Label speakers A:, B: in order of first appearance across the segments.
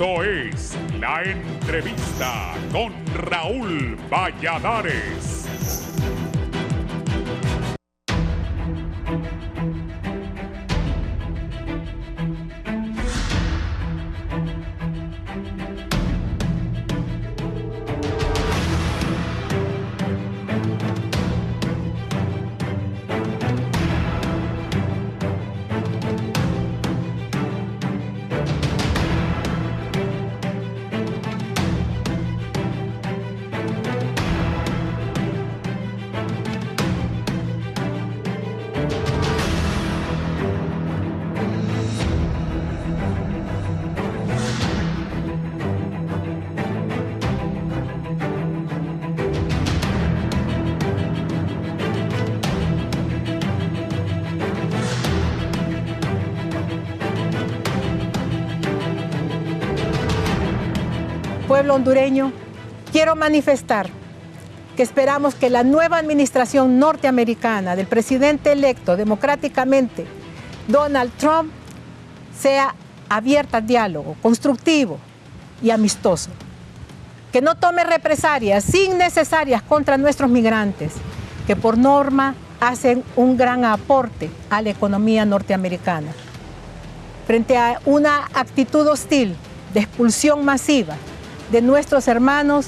A: Esto es La Entrevista con Raúl Valladares.
B: Pueblo hondureño, quiero manifestar que esperamos que la nueva administración norteamericana del presidente electo democráticamente, Donald Trump, sea abierta al diálogo, constructivo y amistoso. Que no tome represalias innecesarias contra nuestros migrantes, que por norma hacen un gran aporte a la economía norteamericana. Frente a una actitud hostil de expulsión masiva de nuestros hermanos,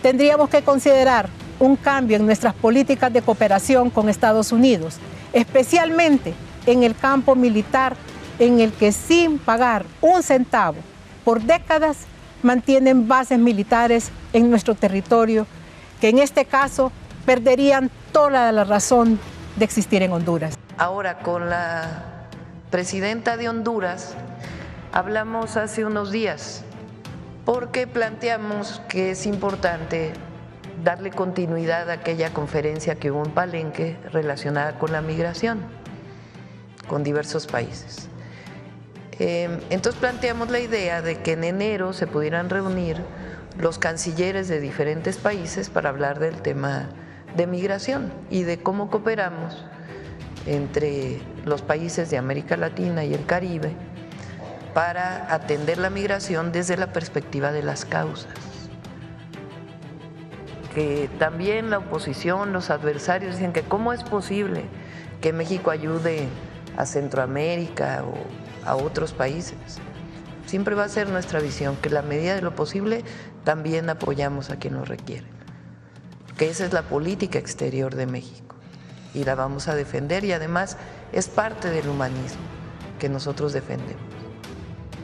B: tendríamos que considerar un cambio en nuestras políticas de cooperación con Estados Unidos, especialmente en el campo militar, en el que sin pagar un centavo por décadas mantienen bases militares en nuestro territorio, que en este caso perderían toda la razón de existir en Honduras.
C: Ahora, con la presidenta de Honduras, hablamos hace unos días porque planteamos que es importante darle continuidad a aquella conferencia que hubo en Palenque relacionada con la migración con diversos países. Entonces planteamos la idea de que en enero se pudieran reunir los cancilleres de diferentes países para hablar del tema de migración y de cómo cooperamos entre los países de América Latina y el Caribe para atender la migración desde la perspectiva de las causas. Que también la oposición, los adversarios dicen que cómo es posible que México ayude a Centroamérica o a otros países. Siempre va a ser nuestra visión, que en la medida de lo posible también apoyamos a quien lo requiere. Que esa es la política exterior de México y la vamos a defender, y además es parte del humanismo que nosotros defendemos.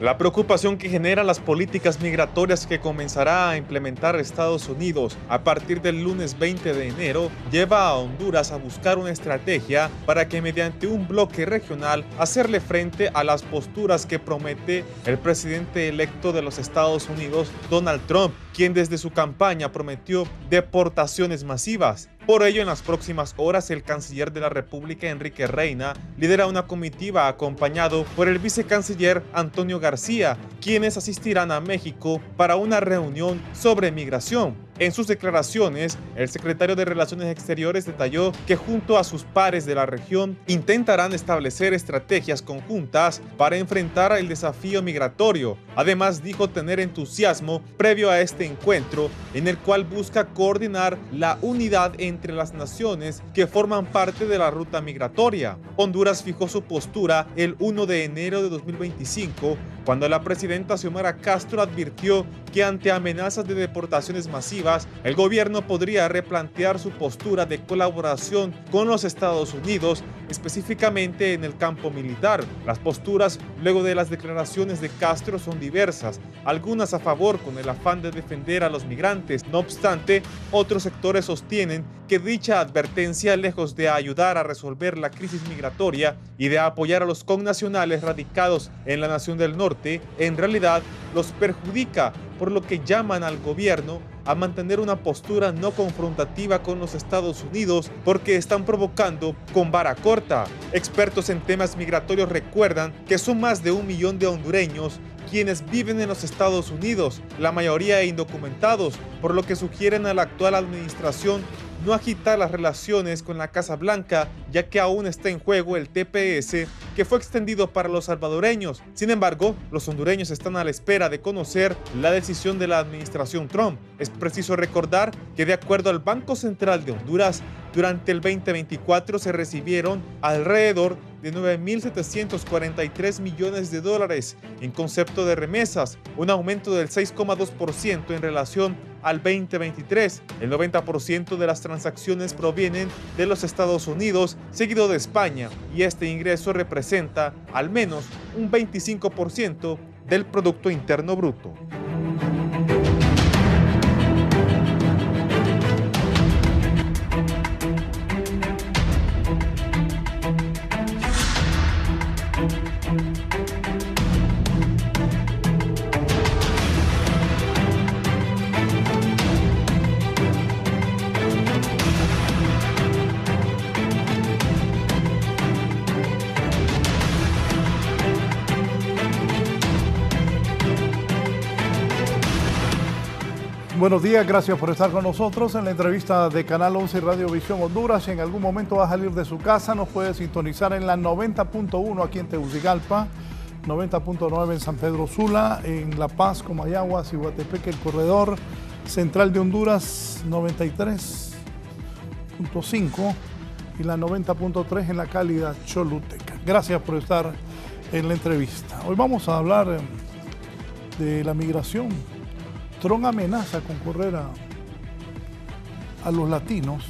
D: La preocupación que generan las políticas migratorias que comenzará a implementar Estados Unidos a partir del lunes 20 de enero lleva a Honduras a buscar una estrategia para que mediante un bloque regional hacerle frente a las posturas que promete el presidente electo de los Estados Unidos, Donald Trump, quien desde su campaña prometió deportaciones masivas. Por ello, en las próximas horas, el canciller de la República, Enrique Reina, lidera una comitiva acompañado por el vicecanciller Antonio García, quienes asistirán a México para una reunión sobre migración. En sus declaraciones, el secretario de Relaciones Exteriores detalló que junto a sus pares de la región intentarán establecer estrategias conjuntas para enfrentar el desafío migratorio. Además, dijo tener entusiasmo previo a este encuentro, en el cual busca coordinar la unidad entre las naciones que forman parte de la ruta migratoria. Honduras fijó su postura el 1 de enero de 2025, cuando la presidenta Xiomara Castro advirtió que ante amenazas de deportaciones masivas, el gobierno podría replantear su postura de colaboración con los Estados Unidos, específicamente en el campo militar. Las posturas luego de las declaraciones de Castro son diversas, algunas a favor con el afán de defender a los migrantes. No obstante, otros sectores sostienen que dicha advertencia, lejos de ayudar a resolver la crisis migratoria y de apoyar a los connacionales radicados en la nación del norte, en realidad los perjudica, por lo que llaman al gobierno a mantener una postura no confrontativa con los Estados Unidos porque están provocando con vara corta. Expertos en temas migratorios recuerdan que son más de 1 millón de hondureños quienes viven en los Estados Unidos, la mayoría indocumentados, por lo que sugieren a la actual administración no agitar las relaciones con la Casa Blanca, ya que aún está en juego el TPS que fue extendido para los salvadoreños. Sin embargo, los hondureños están a la espera de conocer la decisión de la administración Trump. Es preciso recordar que de acuerdo al Banco Central de Honduras, durante el 2024 se recibieron alrededor de 9.743 millones de dólares en concepto de remesas, un aumento del 6,2% en relación al 2023. El 90% de las transacciones provienen de los Estados Unidos, seguido de España, y este ingreso representa al menos un 25% del Producto Interno Bruto.
E: Buenos días, gracias por estar con nosotros en la entrevista de Canal 11 Radio Visión Honduras. Si en algún momento va a salir de su casa, nos puede sintonizar en la 90.1 aquí en Tegucigalpa, 90.9 en San Pedro Sula, en La Paz, Comayagua, Ciguatepeque, el corredor central de Honduras, 93.5 y la 90.3 en la cálida Choluteca. Gracias por estar en la entrevista. Hoy vamos a hablar de la migración. Trump amenaza con correr a los latinos.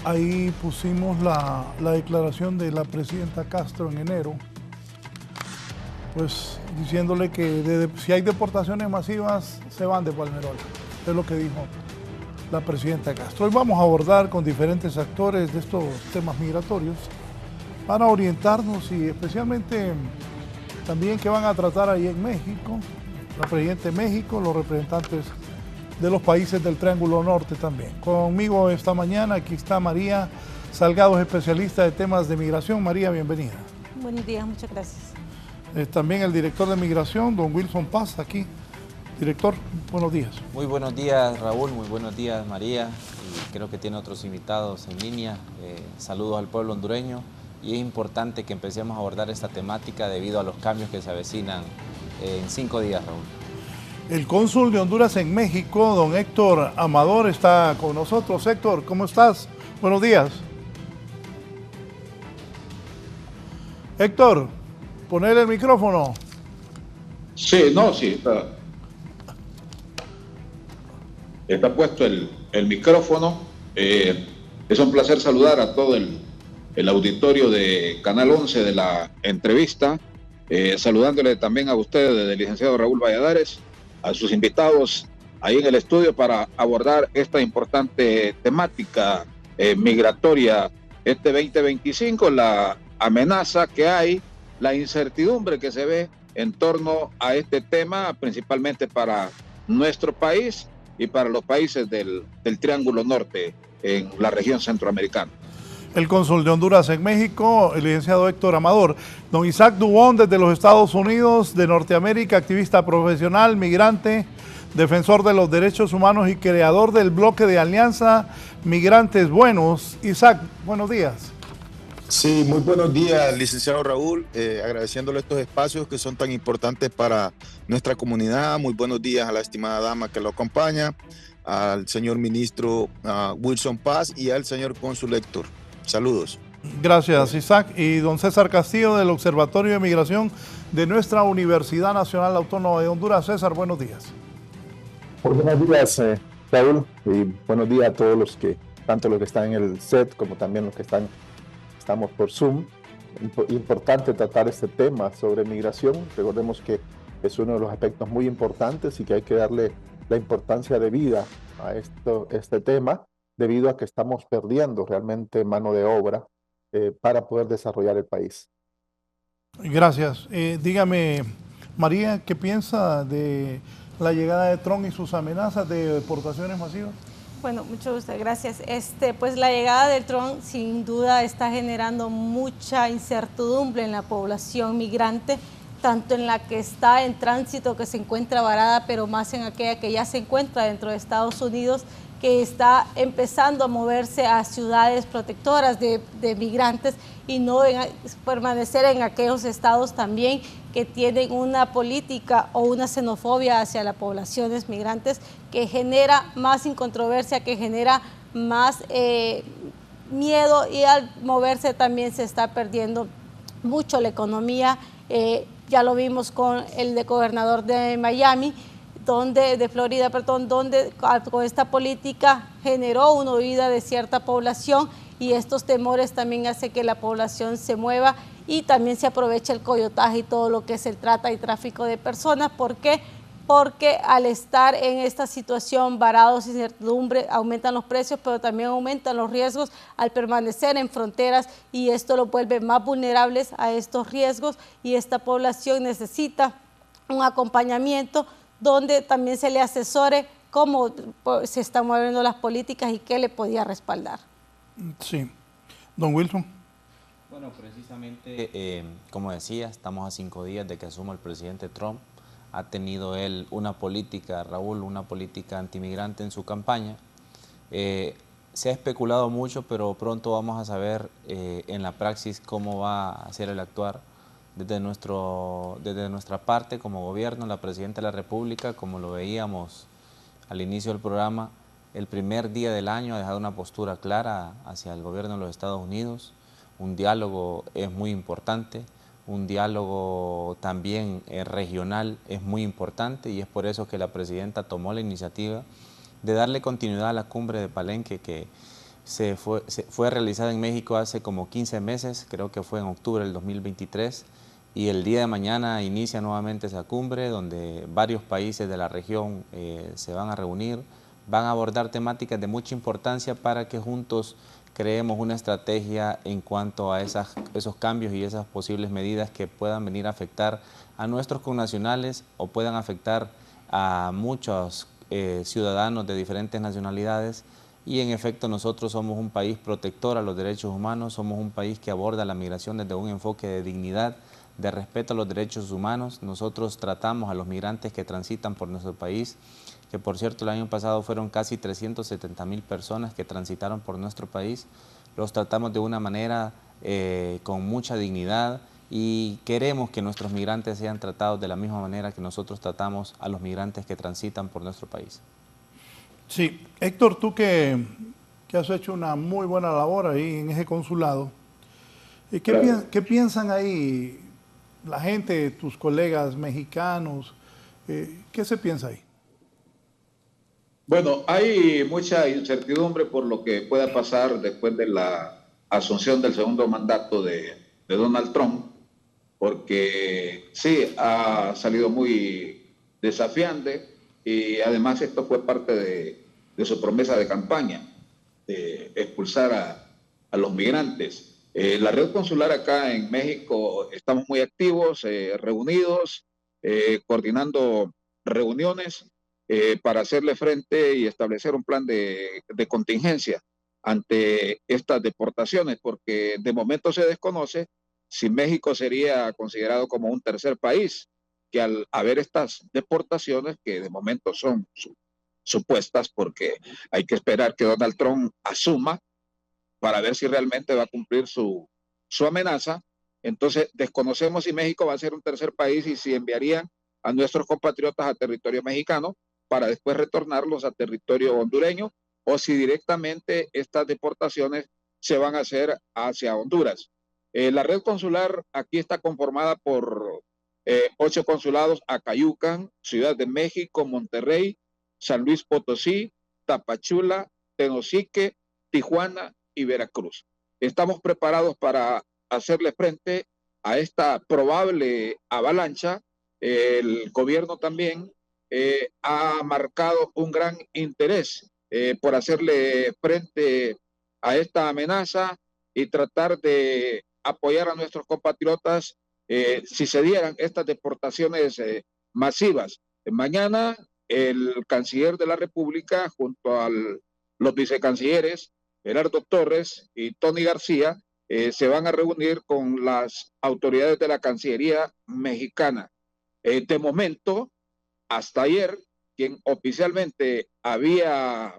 E: Ahí pusimos la declaración de la presidenta Castro en enero, pues diciéndole que si hay deportaciones masivas, se van de Palmerola. Es lo que dijo la presidenta Castro. Hoy vamos a abordar con diferentes actores de estos temas migratorios para orientarnos y especialmente también que van a tratar ahí en México. La presidenta de México, los representantes de los países del Triángulo Norte también. Conmigo esta mañana, aquí está María Salgado, especialista de temas de migración. María, bienvenida.
F: Buenos días, muchas gracias.
E: También el director de migración, don Wilson Paz, aquí. Director, buenos días.
G: Muy buenos días, Raúl, muy buenos días, María. Y creo que tiene otros invitados en línea. Saludos al pueblo hondureño. Y es importante que empecemos a abordar esta temática debido a los cambios que se avecinan en 5 días, Raúl.
E: El cónsul de Honduras en México, don Héctor Amador, está con nosotros. Héctor, ¿cómo estás? Buenos días. Héctor, poner el micrófono.
H: Sí, no, sí, está puesto el micrófono. Es un placer saludar a todo el auditorio de Canal 11 de la entrevista. Saludándole también a ustedes, el licenciado Raúl Valladares, a sus invitados ahí en el estudio para abordar esta importante temática migratoria este 2025, la amenaza que hay, la incertidumbre que se ve en torno a este tema, principalmente para nuestro país y para los países del Triángulo Norte en la región centroamericana.
E: El cónsul de Honduras en México, el licenciado Héctor Amador. Don Isaac Dubón, desde los Estados Unidos de Norteamérica, activista profesional, migrante, defensor de los derechos humanos y creador del bloque de Alianza Migrantes Buenos. Isaac, buenos días.
I: Sí, muy buenos días, licenciado Raúl, agradeciéndole estos espacios que son tan importantes para nuestra comunidad. Muy buenos días a la estimada dama que lo acompaña, al señor ministro Wilson Paz y al señor cónsul Héctor. Saludos.
E: Gracias, Isaac. Y don César Castillo, del Observatorio de Migración de nuestra Universidad Nacional Autónoma de Honduras. César, buenos días.
J: Muy buenos días, Raúl, y buenos días a todos los que, tanto los que están en el set como también los que estamos por Zoom. Importante tratar este tema sobre migración. Recordemos que es uno de los aspectos muy importantes y que hay que darle la importancia debida a este tema, debido a que estamos perdiendo realmente mano de obra para poder desarrollar el país.
E: Gracias. Dígame, María, ¿qué piensa de la llegada de Trump y sus amenazas de deportaciones masivas?
F: Bueno, mucho gusto, gracias. Pues la llegada del Trump sin duda está generando mucha incertidumbre en la población migrante, tanto en la que está en tránsito, que se encuentra varada, pero más en aquella que ya se encuentra dentro de Estados Unidos, que está empezando a moverse a ciudades protectoras de migrantes y no permanecer en aquellos estados también que tienen una política o una xenofobia hacia las poblaciones migrantes que genera más incontroversia, que genera más miedo, y al moverse también se está perdiendo mucho la economía. Ya lo vimos con el gobernador de Miami, de Florida, donde con esta política generó una huida de cierta población, y estos temores también hacen que la población se mueva y también se aprovecha el coyotaje y todo lo que es el trata y tráfico de personas. ¿Por qué? Porque al estar en esta situación varados, incertidumbre, aumentan los precios, pero también aumentan los riesgos al permanecer en fronteras, y esto los vuelve más vulnerables a estos riesgos, y esta población necesita un acompañamiento donde también se le asesore cómo se están moviendo las políticas y qué le podía respaldar.
E: Sí. Don Wilson.
G: Bueno, precisamente, como decía, estamos a 5 días de que asuma el presidente Trump. Ha tenido él una política, Raúl, una política antimigrante en su campaña. Se ha especulado mucho, pero pronto vamos a saber en la praxis cómo va a ser el actuar. Desde nuestra parte como gobierno, la Presidenta de la República, como lo veíamos al inicio del programa, el primer día del año ha dejado una postura clara hacia el gobierno de los Estados Unidos. Un diálogo es muy importante, un diálogo también regional es muy importante, y es por eso que la Presidenta tomó la iniciativa de darle continuidad a la cumbre de Palenque, que fue realizada en México hace como 15 meses, creo que fue en octubre del 2023, y el día de mañana inicia nuevamente esa cumbre donde varios países de la región se van a reunir, van a abordar temáticas de mucha importancia para que juntos creemos una estrategia en cuanto a esos cambios y esas posibles medidas que puedan venir a afectar a nuestros connacionales o puedan afectar a muchos ciudadanos de diferentes nacionalidades. Y en efecto nosotros somos un país protector a los derechos humanos, somos un país que aborda la migración desde un enfoque de dignidad, de respeto a los derechos humanos. Nosotros tratamos a los migrantes que transitan por nuestro país, que por cierto el año pasado fueron casi 370,000 personas que transitaron por nuestro país. Los tratamos de una manera con mucha dignidad, y queremos que nuestros migrantes sean tratados de la misma manera que nosotros tratamos a los migrantes que transitan por nuestro país.
E: Sí, Héctor, tú que has hecho una muy buena labor ahí en ese consulado, ¿qué piensan ahí la gente, tus colegas mexicanos? ¿Qué se piensa ahí?
H: Bueno, hay mucha incertidumbre por lo que pueda pasar después de la asunción del segundo mandato de Donald Trump, porque sí, ha salido muy desafiante, y además esto fue parte de su promesa de campaña, de expulsar a los migrantes. La red consular acá en México estamos muy activos, reunidos, coordinando reuniones para hacerle frente y establecer un plan de contingencia ante estas deportaciones, porque de momento se desconoce si México sería considerado como un tercer país, que al haber estas deportaciones, que de momento son supuestas, porque hay que esperar que Donald Trump asuma para ver si realmente va a cumplir su amenaza. Entonces desconocemos si México va a ser un tercer país y si enviarían a nuestros compatriotas a territorio mexicano para después retornarlos a territorio hondureño, o si directamente estas deportaciones se van a hacer hacia Honduras. La red consular aquí está conformada por 8 consulados: Acayucan, Ciudad de México, Monterrey, San Luis Potosí, Tapachula, Tenosique, Tijuana y Veracruz. Estamos preparados para hacerle frente a esta probable avalancha. El gobierno también ha marcado un gran interés por hacerle frente a esta amenaza y tratar de apoyar a nuestros compatriotas si se dieran estas deportaciones masivas. Mañana el canciller de la República, junto a los vicecancilleres Gerardo Torres y Tony García, se van a reunir con las autoridades de la Cancillería mexicana. De momento, hasta ayer, quien oficialmente había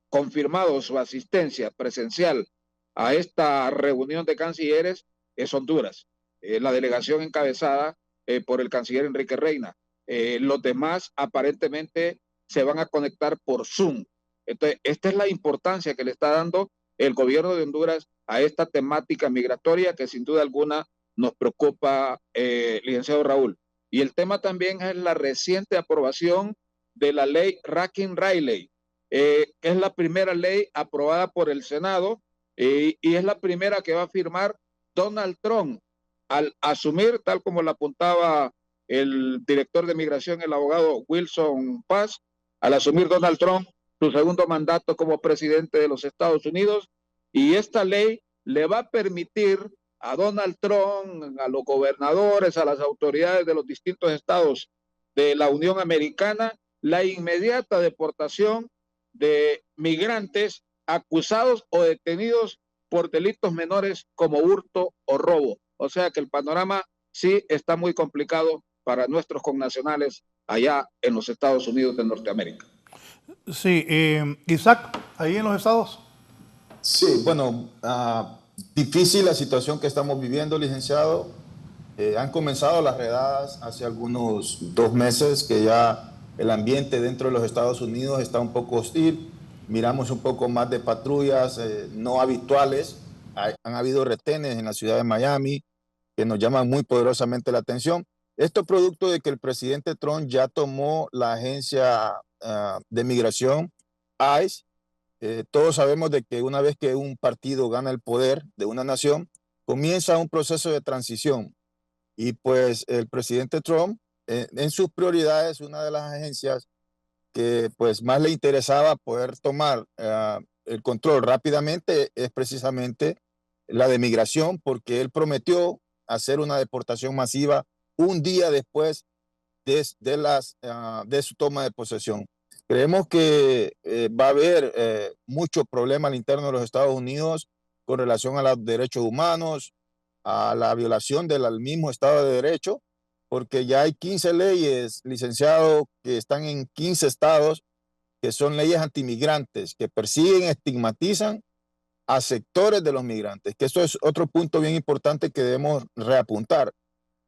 H: confirmado su asistencia presencial a esta reunión de cancilleres es Honduras, la delegación encabezada por el canciller Enrique Reina. Los demás aparentemente se van a conectar por Zoom. Entonces, esta es la importancia que le está dando el gobierno de Honduras a esta temática migratoria que sin duda alguna nos preocupa, licenciado Raúl. Y el tema también es la reciente aprobación de la ley Rakin-Riley, que es la primera ley aprobada por el Senado y es la primera que va a firmar Donald Trump al asumir, tal como lo apuntaba el director de migración, el abogado Wilson Paz, al asumir Donald Trump su segundo mandato como presidente de los Estados Unidos, y esta ley le va a permitir a Donald Trump, a los gobernadores, a las autoridades de los distintos estados de la Unión Americana, la inmediata deportación de migrantes acusados o detenidos por delitos menores como hurto o robo. O sea que el panorama sí está muy complicado para nuestros connacionales allá en los Estados Unidos de Norteamérica.
E: Sí, Isaac, ahí en los estados.
I: Sí, bueno, difícil la situación que estamos viviendo, licenciado. Han comenzado las redadas hace algunos 2 meses que ya el ambiente dentro de los Estados Unidos está un poco hostil. Miramos un poco más de patrullas no habituales. Han habido retenes en la ciudad de Miami que nos llaman muy poderosamente la atención. Esto es producto de que el presidente Trump ya tomó la agencia de migración, ICE. Todos sabemos de que una vez que un partido gana el poder de una nación, comienza un proceso de transición. Y pues el presidente Trump, en sus prioridades, una de las agencias que pues más le interesaba poder tomar el control rápidamente es precisamente la de migración, porque él prometió hacer una deportación masiva un día después de su toma de posesión. Creemos que va a haber mucho problema al interno de los Estados Unidos con relación a los derechos humanos, a la violación del mismo Estado de Derecho, porque ya hay 15 leyes, licenciado, que están en 15 estados, que son leyes antimigrantes, que persiguen, estigmatizan a sectores de los migrantes, que eso es otro punto bien importante que debemos reapuntar.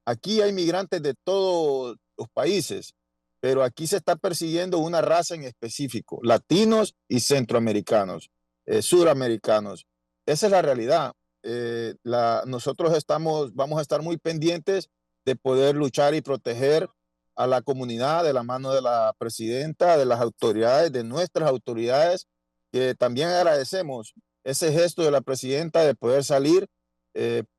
I: Aquí hay migrantes de todos los países, pero aquí se está persiguiendo una raza en específico, latinos y centroamericanos, suramericanos. Esa es la realidad. Nosotros vamos a estar muy pendientes de poder luchar y proteger a la comunidad de la mano de la presidenta, de las autoridades, de nuestras autoridades, que también agradecemos ese gesto de la presidenta de poder salir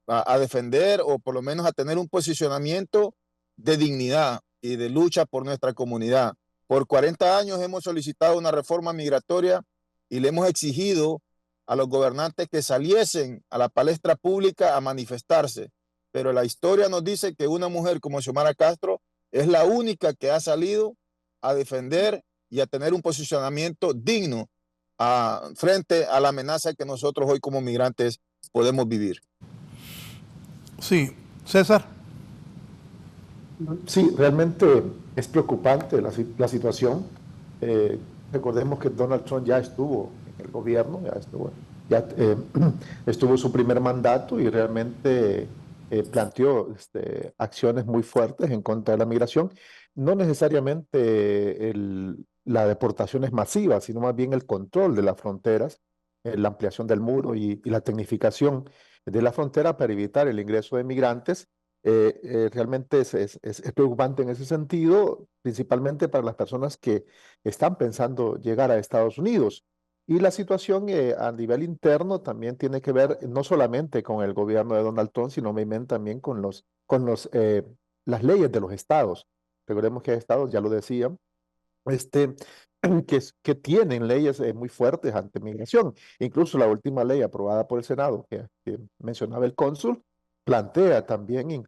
I: a defender o por lo menos a tener un posicionamiento de dignidad y de lucha por nuestra comunidad. Por 40 años hemos solicitado una reforma migratoria y le hemos exigido a los gobernantes que saliesen a la palestra pública a manifestarse. Pero la historia nos dice que una mujer como Xiomara Castro es la única que ha salido a defender y a tener un posicionamiento digno frente a la amenaza que nosotros hoy como migrantes podemos vivir.
E: Sí, César.
J: Sí, realmente es preocupante la situación. Recordemos que Donald Trump ya estuvo en el gobierno, estuvo su primer mandato y realmente planteó acciones muy fuertes en contra de la migración. No necesariamente la deportación es masiva, sino más bien el control de las fronteras, la ampliación del muro y la tecnificación de la frontera para evitar el ingreso de migrantes. Realmente es preocupante en ese sentido, principalmente para las personas que están pensando llegar a Estados Unidos. Y la situación a nivel interno también tiene que ver no solamente con el gobierno de Donald Trump, sino también con las leyes de los estados. Recordemos que hay estados, ya lo decían, que tienen leyes muy fuertes ante migración. Incluso la última ley aprobada por el Senado, que mencionaba el cónsul, plantea también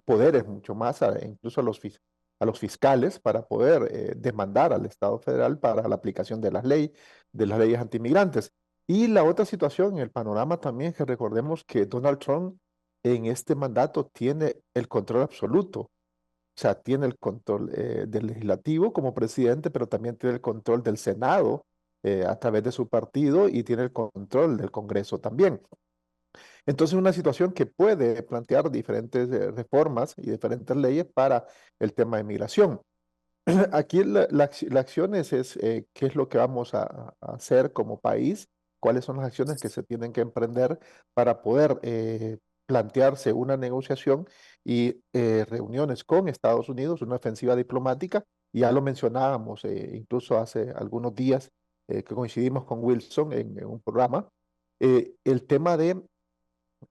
J: poderes mucho más, incluso a los fiscales para poder demandar al Estado federal para la aplicación de las leyes antimigrantes. Y la otra situación en el panorama también es que recordemos que Donald Trump en este mandato tiene el control absoluto. O sea, tiene el control del legislativo como presidente, pero también tiene el control del Senado a través de su partido y tiene el control del Congreso también. Entonces, una situación que puede plantear diferentes reformas y diferentes leyes para el tema de migración. Aquí la acción es qué es lo que vamos a hacer como país, cuáles son las acciones que se tienen que emprender para poder plantearse una negociación y reuniones con Estados Unidos, una ofensiva diplomática. Ya lo mencionábamos incluso hace algunos días que coincidimos con Wilson en un programa, el tema de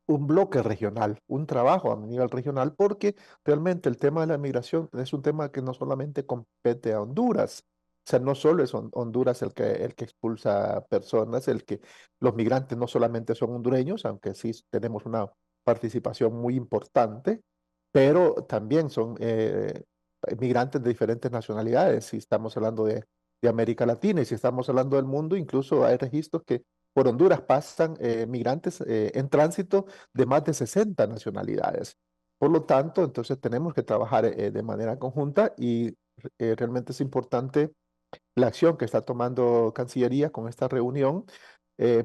J: un bloque regional, un trabajo a nivel regional, porque realmente el tema de la migración es un tema que no solamente compete a Honduras, o sea, no solo es Honduras el que expulsa personas, los migrantes no solamente son hondureños, aunque sí tenemos una participación muy importante, pero también son migrantes de diferentes nacionalidades, si estamos hablando de América Latina y si estamos hablando del mundo, incluso hay registros que por Honduras pasan migrantes en tránsito de más de 60 nacionalidades. Por lo tanto, entonces tenemos que trabajar de manera conjunta y realmente es importante la acción que está tomando Cancillería con esta reunión,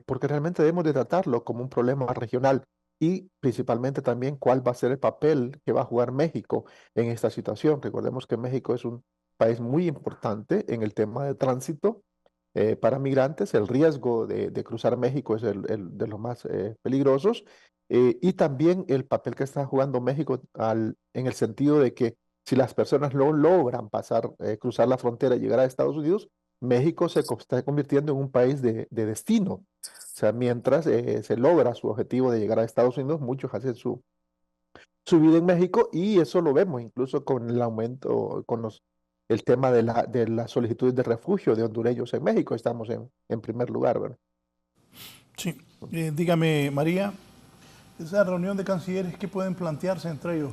J: porque realmente debemos de tratarlo como un problema regional y principalmente también cuál va a ser el papel que va a jugar México en esta situación. Recordemos que México es un país muy importante en el tema de tránsito para migrantes. El riesgo de cruzar México es de los más peligrosos y también el papel que está jugando México en el sentido de que si las personas no logran cruzar la frontera y llegar a Estados Unidos, México se está convirtiendo en un país de destino. O sea, mientras se logra su objetivo de llegar a Estados Unidos, muchos hacen su vida en México y eso lo vemos incluso con el aumento, el tema de la solicitud de refugio de hondureños en México. Estamos en primer lugar, ¿verdad?
E: Sí. Dígame, María, esa reunión de cancilleres, ¿qué pueden plantearse entre ellos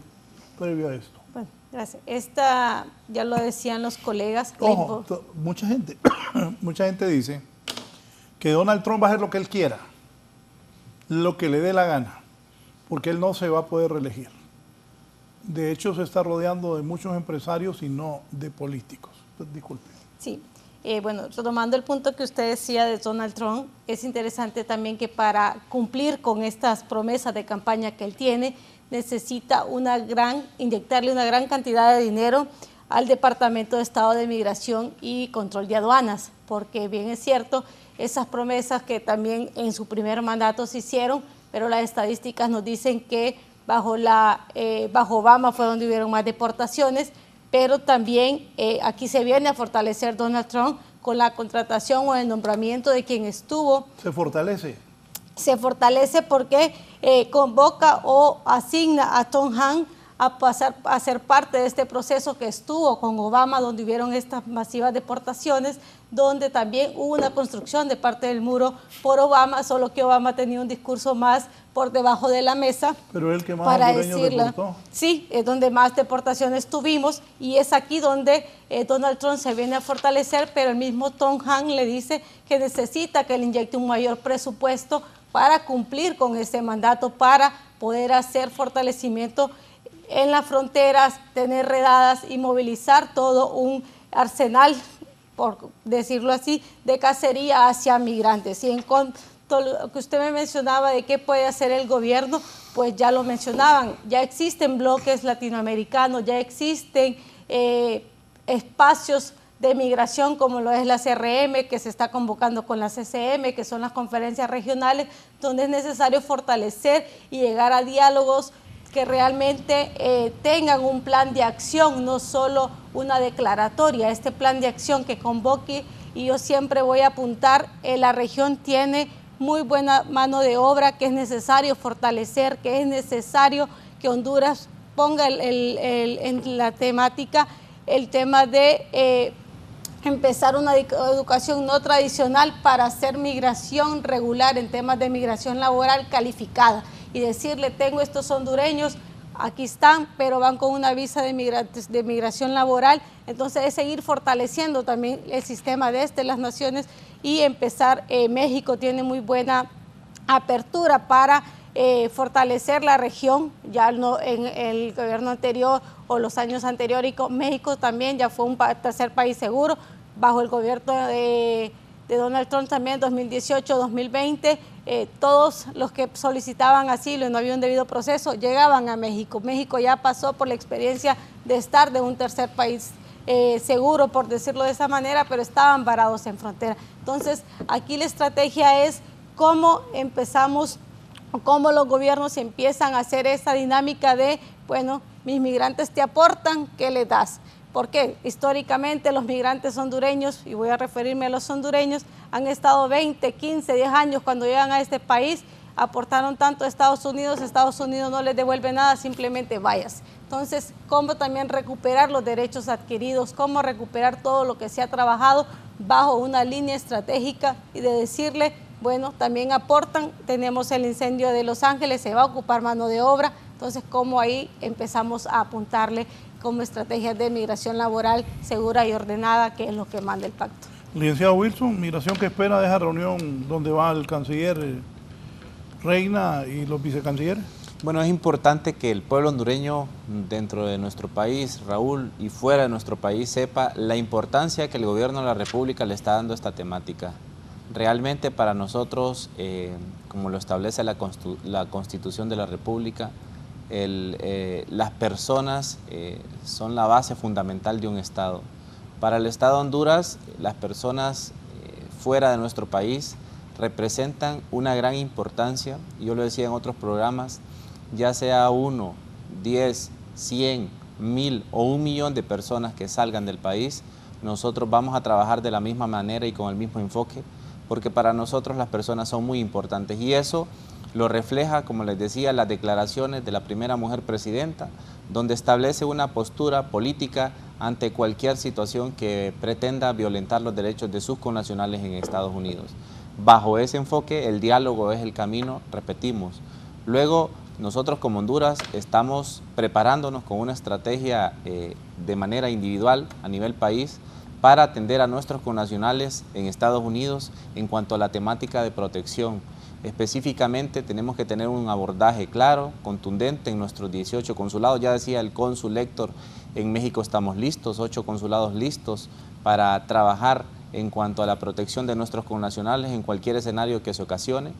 E: previo a esto?
F: Bueno, gracias. Esta, ya lo decían los colegas.
E: Ojo, mucha gente dice que Donald Trump va a hacer lo que él quiera, lo que le dé la gana, porque él no se va a poder reelegir. De hecho, se está rodeando de muchos empresarios y no de políticos. Disculpe.
F: Sí. Bueno, retomando el punto que usted decía de Donald Trump, es interesante también que para cumplir con estas promesas de campaña que él tiene, necesita inyectarle una gran cantidad de dinero al Departamento de Estado de Migración y Control de Aduanas, porque bien es cierto, esas promesas que también en su primer mandato se hicieron, pero las estadísticas nos dicen que bajo Obama fue donde hubieron más deportaciones, pero también aquí se viene a fortalecer Donald Trump con la contratación o el nombramiento de quien estuvo.
E: ¿Se fortalece?
F: Se fortalece porque convoca o asigna a Tom Hanks a ser parte de este proceso que estuvo con Obama, donde hubieron estas masivas deportaciones, donde también hubo una construcción de parte del muro por Obama, solo que Obama tenía un discurso más por debajo de la mesa.
E: Pero el que más
F: para
E: hondureños deportó.
F: Sí, es donde más deportaciones tuvimos y es aquí donde Donald Trump se viene a fortalecer, pero el mismo Tom Hanks le dice que necesita que le inyecte un mayor presupuesto para cumplir con ese mandato, para poder hacer fortalecimiento en las fronteras, tener redadas y movilizar todo un arsenal, por decirlo así, de cacería hacia migrantes. Y en cuanto a lo que usted me mencionaba de qué puede hacer el gobierno, pues ya lo mencionaban, ya existen bloques latinoamericanos, ya existen espacios de migración como lo es la CRM, que se está convocando con la CCM, que son las conferencias regionales, donde es necesario fortalecer y llegar a diálogos que realmente tengan un plan de acción, no solo una declaratoria. Este plan de acción que convoque, y yo siempre voy a apuntar, la región tiene muy buena mano de obra que es necesario fortalecer, que es necesario que Honduras ponga en la temática el tema de empezar una educación no tradicional para hacer migración regular en temas de migración laboral calificada y decirle, tengo estos hondureños, aquí están, pero van con una visa de migración laboral, Entonces es seguir fortaleciendo también el sistema de las naciones y empezar. México tiene muy buena apertura para fortalecer la región. Ya no, en el gobierno anterior o los años anteriores, México también ya fue un tercer país seguro. Bajo el gobierno de Donald Trump también, 2018-2020, todos los que solicitaban asilo y no había un debido proceso llegaban a México. México ya pasó por la experiencia de estar de un tercer país seguro, por decirlo de esa manera, pero estaban varados en frontera. Entonces, aquí la estrategia es cómo empezamos, cómo los gobiernos empiezan a hacer esa dinámica de, bueno, mis migrantes te aportan, ¿qué le das? Porque históricamente los migrantes hondureños, y voy a referirme a los hondureños, han estado 20, 15, 10 años cuando llegan a este país, aportaron tanto a Estados Unidos no les devuelve nada, simplemente vayas. Entonces, cómo también recuperar los derechos adquiridos, cómo recuperar todo lo que se ha trabajado bajo una línea estratégica y de decirle, bueno, también aportan, tenemos el incendio de Los Ángeles, se va a ocupar mano de obra, entonces cómo ahí empezamos a apuntarle como estrategias de migración laboral segura y ordenada, que es lo que manda el pacto.
E: Licenciado Wilson, migración que espera de esa reunión donde va el canciller Reina y los vicecancilleres.
G: Bueno, es importante que el pueblo hondureño dentro de nuestro país, Raúl, y fuera de nuestro país sepa la importancia que el gobierno de la República le está dando a esta temática. Realmente para nosotros, como lo establece la Constitución de la República, las personas son la base fundamental de un Estado. Para el Estado de Honduras, las personas fuera de nuestro país representan una gran importancia. Yo lo decía en otros programas, ya sea 1, 10, 100, 1000 o 1 millón de personas que salgan del país, nosotros vamos a trabajar de la misma manera y con el mismo enfoque, porque para nosotros las personas son muy importantes y eso lo refleja, como les decía, las declaraciones de la primera mujer presidenta, donde establece una postura política ante cualquier situación que pretenda violentar los derechos de sus connacionales en Estados Unidos. Bajo ese enfoque, el diálogo es el camino, repetimos. Luego, nosotros como Honduras estamos preparándonos con una estrategia de manera individual a nivel país para atender a nuestros connacionales en Estados Unidos en cuanto a la temática de protección. Específicamente tenemos que tener un abordaje claro, contundente en nuestros 18 consulados. Ya decía el cónsul Héctor, en México estamos listos, 8 consulados listos para trabajar en cuanto a la protección de nuestros connacionales en cualquier escenario que se ocasione.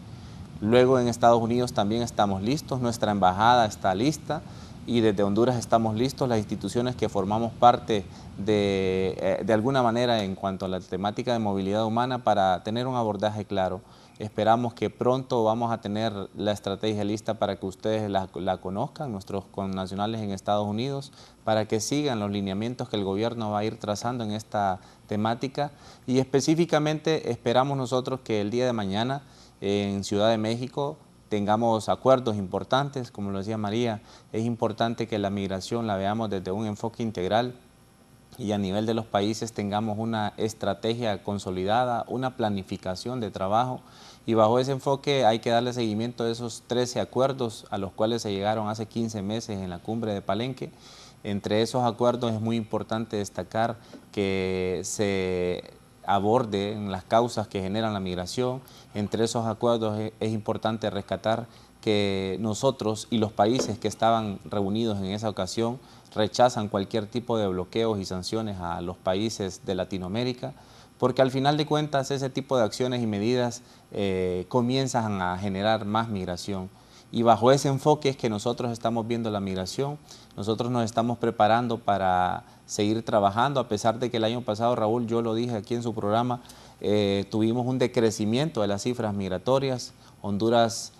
G: Luego en Estados Unidos también estamos listos, nuestra embajada está lista y desde Honduras estamos listos, las instituciones que formamos parte de alguna manera en cuanto a la temática de movilidad humana para tener un abordaje claro. Esperamos que pronto vamos a tener la estrategia lista para que ustedes la conozcan, nuestros connacionales en Estados Unidos, para que sigan los lineamientos que el gobierno va a ir trazando en esta temática y específicamente esperamos nosotros que el día de mañana en Ciudad de México tengamos acuerdos importantes, como lo decía María, es importante que la migración la veamos desde un enfoque integral y a nivel de los países tengamos una estrategia consolidada, una planificación de trabajo y bajo ese enfoque hay que darle seguimiento a esos 13 acuerdos a los cuales se llegaron hace 15 meses en la cumbre de Palenque. Entre esos acuerdos es muy importante destacar que se aborden las causas que generan la migración. Entre esos acuerdos es importante rescatar que nosotros y los países que estaban reunidos en esa ocasión rechazan cualquier tipo de bloqueos y sanciones a los países de Latinoamérica, porque al final de cuentas ese tipo de acciones y medidas comienzan a generar más migración. Y bajo ese enfoque es que nosotros estamos viendo la migración, nosotros nos estamos preparando para seguir trabajando, a pesar de que el año pasado, Raúl, yo lo dije aquí en su programa, tuvimos un decrecimiento de las cifras migratorias. Honduras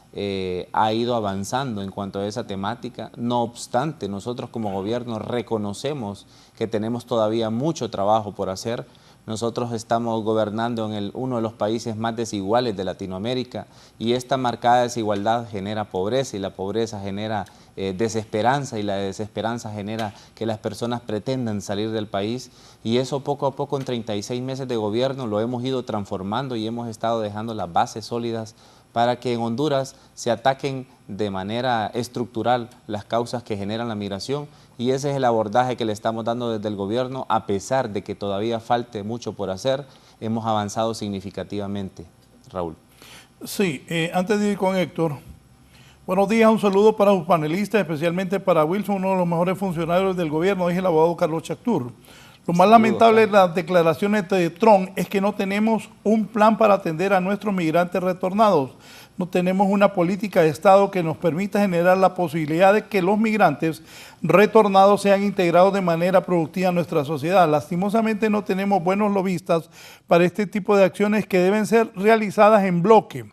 G: ha ido avanzando en cuanto a esa temática. No obstante, nosotros como gobierno reconocemos que tenemos todavía mucho trabajo por hacer. Nosotros estamos gobernando en uno de los países más desiguales de Latinoamérica y esta marcada desigualdad genera pobreza y la pobreza genera desesperanza y la desesperanza genera que las personas pretendan salir del país y eso poco a poco en 36 meses de gobierno lo hemos ido transformando y hemos estado dejando las bases sólidas para que en Honduras se ataquen de manera estructural las causas que generan la migración, y ese es el abordaje que le estamos dando desde el gobierno. A pesar de que todavía falte mucho por hacer, hemos avanzado significativamente. Raúl.
E: Sí, antes de ir con Héctor, buenos días, un saludo para sus panelistas, especialmente para Wilson, uno de los mejores funcionarios del gobierno, dice el abogado Carlos Chactur. Lo más lamentable de las declaraciones de Trump es que no tenemos un plan para atender a nuestros migrantes retornados. No tenemos una política de Estado que nos permita generar la posibilidad de que los migrantes retornados sean integrados de manera productiva en nuestra sociedad. Lastimosamente no tenemos buenos lobistas para este tipo de acciones que deben ser realizadas en bloque.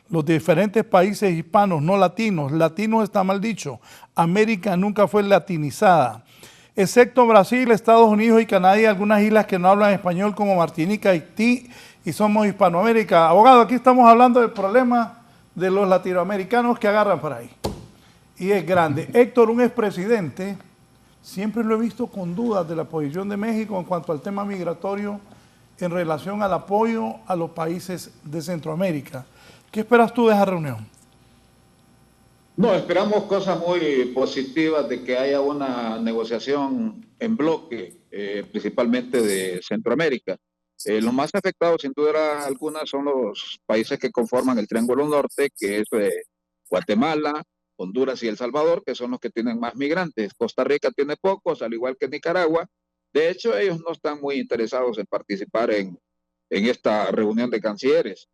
E: Los diferentes países hispanos, no latinos, latinos está mal dicho, América nunca fue latinizada. Excepto Brasil, Estados Unidos y Canadá y algunas islas que no hablan español como Martinica, Haití, y somos Hispanoamérica. Abogado, aquí estamos hablando del problema de los latinoamericanos que agarran por ahí. Y es grande. Héctor, un expresidente, siempre lo he visto con dudas de la posición de México en cuanto al tema migratorio en relación al apoyo a los países de Centroamérica. ¿Qué esperas tú de esa reunión?
H: No, esperamos cosas muy positivas de que haya una negociación en bloque, principalmente de Centroamérica. Los más afectados, sin duda alguna, son los países que conforman el Triángulo Norte, que es Guatemala, Honduras y El Salvador, que son los que tienen más migrantes. Costa Rica tiene pocos, al igual que Nicaragua. De hecho, ellos no están muy interesados en participar en esta reunión de cancilleres.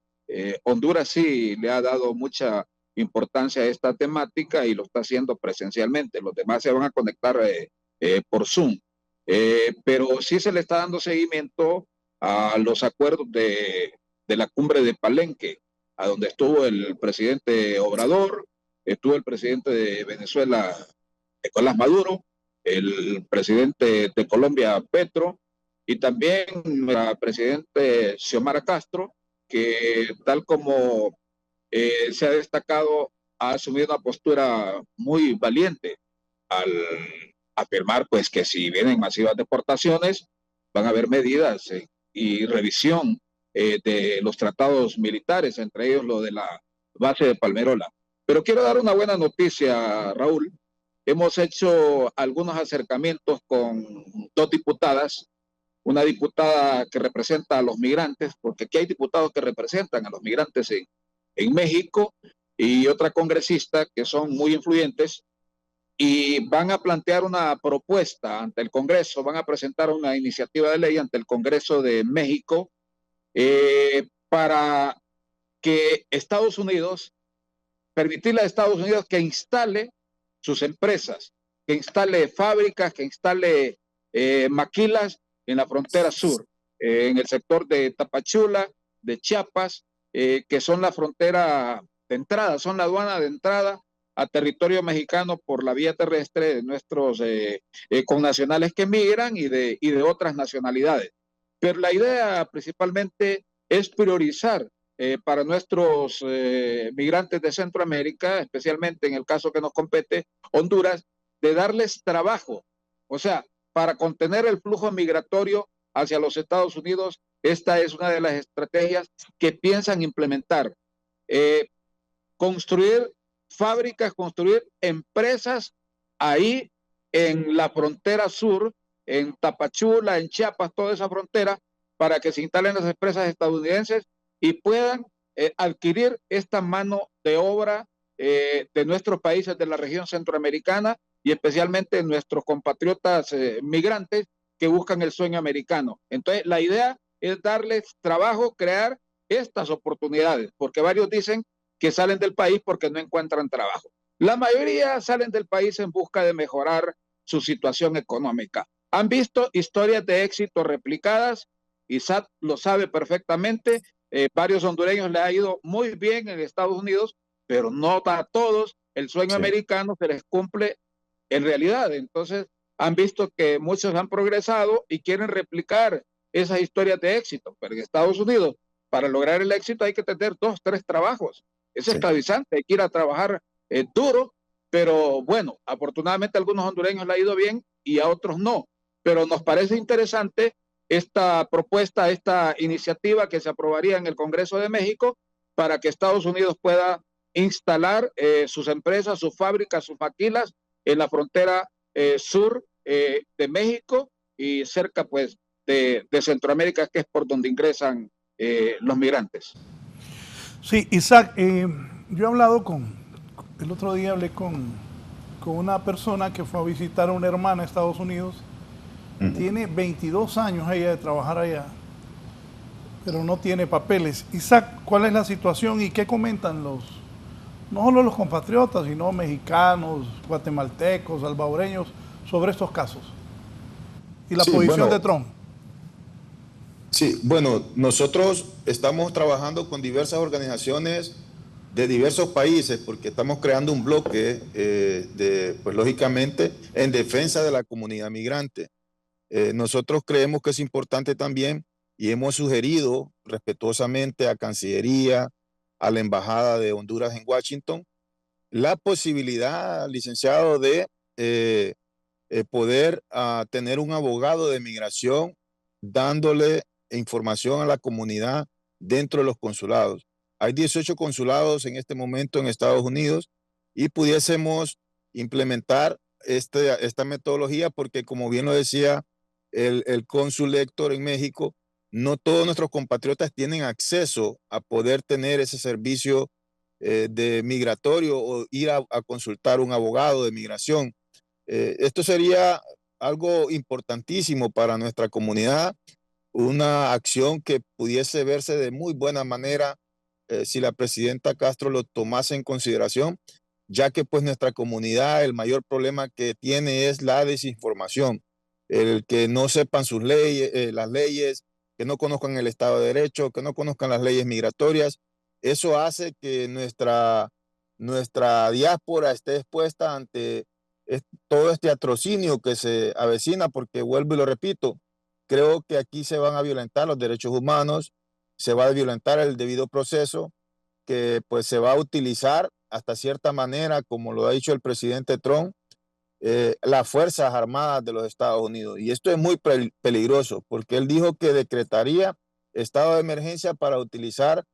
H: Honduras sí le ha dado mucha importancia a esta temática y lo está haciendo presencialmente. Los demás se van a conectar por Zoom. Pero sí se le está dando seguimiento a los acuerdos de la cumbre de Palenque, a donde estuvo el presidente Obrador, estuvo el presidente de Venezuela, Nicolás Maduro, el presidente de Colombia, Petro, y también el presidente Xiomara Castro, que tal como se ha destacado, ha asumido una postura muy valiente al afirmar pues que si vienen masivas deportaciones, van a haber medidas y revisión de los tratados militares, entre ellos lo de la base de Palmerola. Pero quiero dar una buena noticia, Raúl. Hemos hecho algunos acercamientos con dos diputadas, una diputada que representa a los migrantes, porque aquí hay diputados que representan a los migrantes en México, y otra congresista que son muy influyentes, y van a plantear una propuesta ante el Congreso, van a presentar una iniciativa de ley ante el Congreso de México para que Estados Unidos, permitirle a Estados Unidos que instale sus empresas, que instale fábricas, que instale maquilas en la frontera sur, en el sector de Tapachula, de Chiapas, que son la frontera de entrada, son la aduana de entrada a territorio mexicano por la vía terrestre de nuestros connacionales que migran y de otras nacionalidades. Pero la idea principalmente es priorizar para nuestros migrantes de Centroamérica, especialmente en el caso que nos compete, Honduras, de darles trabajo. O sea, para contener el flujo migratorio hacia los Estados Unidos, esta es una de las estrategias que piensan implementar. Construir fábricas, construir empresas ahí en la frontera sur, en Tapachula, en Chiapas, toda esa frontera, para que se instalen las empresas estadounidenses y puedan adquirir esta mano de obra de nuestros países de la región centroamericana y especialmente nuestros compatriotas migrantes que buscan el sueño americano. Entonces, la idea es darles trabajo, crear estas oportunidades, porque varios dicen que salen del país porque no encuentran trabajo. La mayoría salen del país en busca de mejorar su situación económica. Han visto historias de éxito replicadas, ISAT lo sabe perfectamente, varios hondureños le ha ido muy bien en Estados Unidos, pero no a todos el sueño americano se les cumple en realidad. Entonces han visto que muchos han progresado y quieren replicar esas historias de éxito, pero en Estados Unidos para lograr el éxito hay que tener 2, 3 trabajos. Es esclavizante, hay que ir a trabajar duro, pero bueno, afortunadamente a algunos hondureños le ha ido bien y a otros no. Pero nos parece interesante esta propuesta, esta iniciativa que se aprobaría en el Congreso de México para que Estados Unidos pueda instalar sus empresas, sus fábricas, sus maquilas en la frontera sur de México y cerca pues de Centroamérica, que es por donde ingresan los migrantes.
E: Sí, Isaac, yo he hablado el otro día hablé con una persona que fue a visitar a una hermana a Estados Unidos. Tiene 22 años ella de trabajar allá, pero no tiene papeles. Isaac, ¿cuál es la situación y qué comentan no solo los compatriotas, sino mexicanos, guatemaltecos, salvadoreños, sobre estos casos? Y la posición de Trump.
I: Sí, bueno, nosotros estamos trabajando con diversas organizaciones de diversos países porque estamos creando un bloque, pues lógicamente, en defensa de la comunidad migrante. Nosotros creemos que es importante también y hemos sugerido respetuosamente a Cancillería, a la Embajada de Honduras en Washington, la posibilidad, licenciado, de poder tener un abogado de migración dándole información a la comunidad dentro de los consulados. Hay 18 consulados en este momento en Estados Unidos y pudiésemos implementar esta metodología porque, como bien lo decía el cónsul Héctor en México, no todos nuestros compatriotas tienen acceso a poder tener ese servicio de migratorio o ir a consultar un abogado de migración. Esto sería algo importantísimo para nuestra comunidad, una acción que pudiese verse de muy buena manera si la presidenta Castro lo tomase en consideración, ya que pues nuestra comunidad el mayor problema que tiene es la desinformación, el que no sepan sus leyes, las leyes, que no conozcan el Estado de Derecho, que no conozcan las leyes migratorias. Eso hace que nuestra diáspora esté expuesta ante todo este atrocinio que se avecina, porque vuelvo y lo repito, creo que aquí se van a violentar los derechos humanos, se va a violentar el debido proceso, que pues se va a utilizar hasta cierta manera, como lo ha dicho el presidente Trump, las Fuerzas Armadas de los Estados Unidos. Y esto es muy peligroso, porque él dijo que decretaría estado de emergencia para utilizar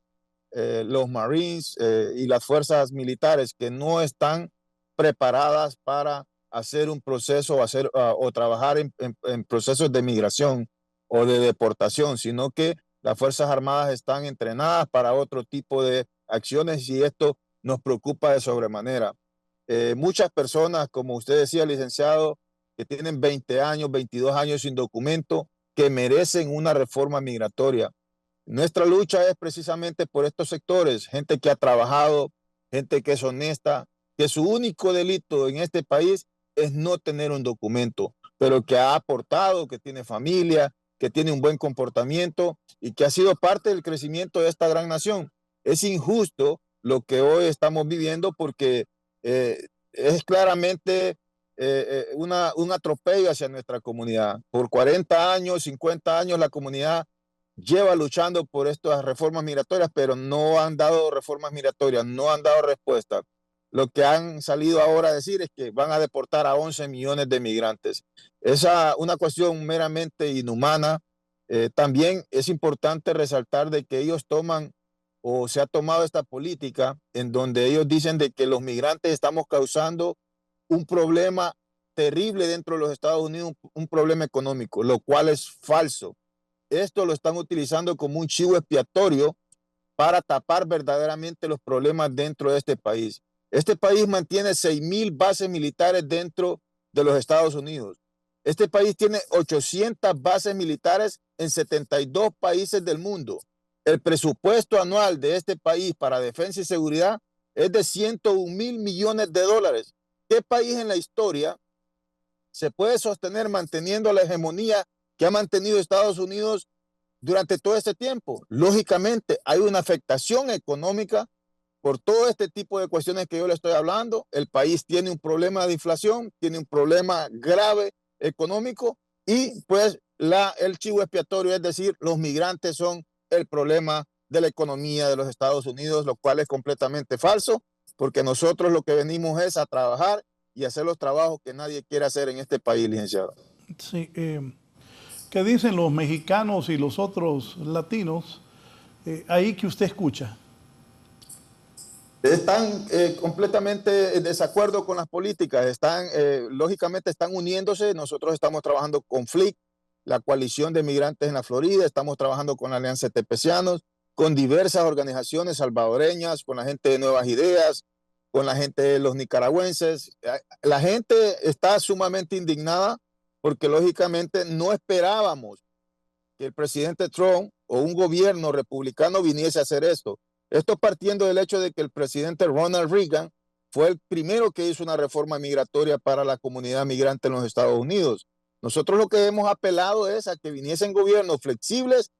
I: los Marines y las fuerzas militares que no están preparadas para hacer un proceso o trabajar en procesos de migración o de deportación, sino que las Fuerzas Armadas están entrenadas para otro tipo de acciones y esto nos preocupa de sobremanera. Muchas personas, como usted decía, licenciado, que tienen 20 años, 22 años sin documento, que merecen una reforma migratoria. Nuestra lucha es precisamente por estos sectores, gente que ha trabajado, gente que es honesta, que su único delito en este país es no tener un documento, pero que ha aportado, que tiene familia, que tiene un buen comportamiento y que ha sido parte del crecimiento de esta gran nación. Es injusto lo que hoy estamos viviendo porque es claramente un atropello hacia nuestra comunidad. Por 40 años, 50 años, la comunidad lleva luchando por estas reformas migratorias, pero no han dado reformas migratorias, no han dado respuesta. Lo que han salido ahora a decir es que van a deportar a 11 millones de migrantes. Es una cuestión meramente inhumana. También es importante resaltar de que ellos toman o se ha tomado esta política en donde ellos dicen de que los migrantes estamos causando un problema terrible dentro de los Estados Unidos, un problema económico, lo cual es falso. Esto lo están utilizando como un chivo expiatorio para tapar verdaderamente los problemas dentro de este país. Este país mantiene 6,000 bases militares dentro de los Estados Unidos. Este país tiene 800 bases militares en 72 países del mundo. El presupuesto anual de este país para defensa y seguridad es de 101,000 millones de dólares. ¿Qué país en la historia se puede sostener manteniendo la hegemonía que ha mantenido Estados Unidos durante todo este tiempo? Lógicamente, hay una afectación económica por todo este tipo de cuestiones que yo le estoy hablando. El país tiene un problema de inflación, tiene un problema grave económico y pues el chivo expiatorio, es decir, los migrantes son el problema de la economía de los Estados Unidos, lo cual es completamente falso, porque nosotros lo que venimos es a trabajar y hacer los trabajos que nadie quiere hacer en este país, licenciado.
E: Sí, ¿qué dicen los mexicanos y los otros latinos ahí que usted escucha?
I: Están completamente en desacuerdo con las políticas, lógicamente están uniéndose. Nosotros estamos trabajando con FLIC, la coalición de migrantes en la Florida, estamos trabajando con la Alianza de Tepecianos, con diversas organizaciones salvadoreñas, con la gente de Nuevas Ideas, con la gente de los nicaragüenses. La gente está sumamente indignada porque lógicamente no esperábamos que el presidente Trump o un gobierno republicano viniese a hacer esto. Esto partiendo del hecho de que el presidente Ronald Reagan fue el primero que hizo una reforma migratoria para la comunidad migrante en los Estados Unidos. Nosotros lo que hemos apelado es a que viniesen gobiernos flexibles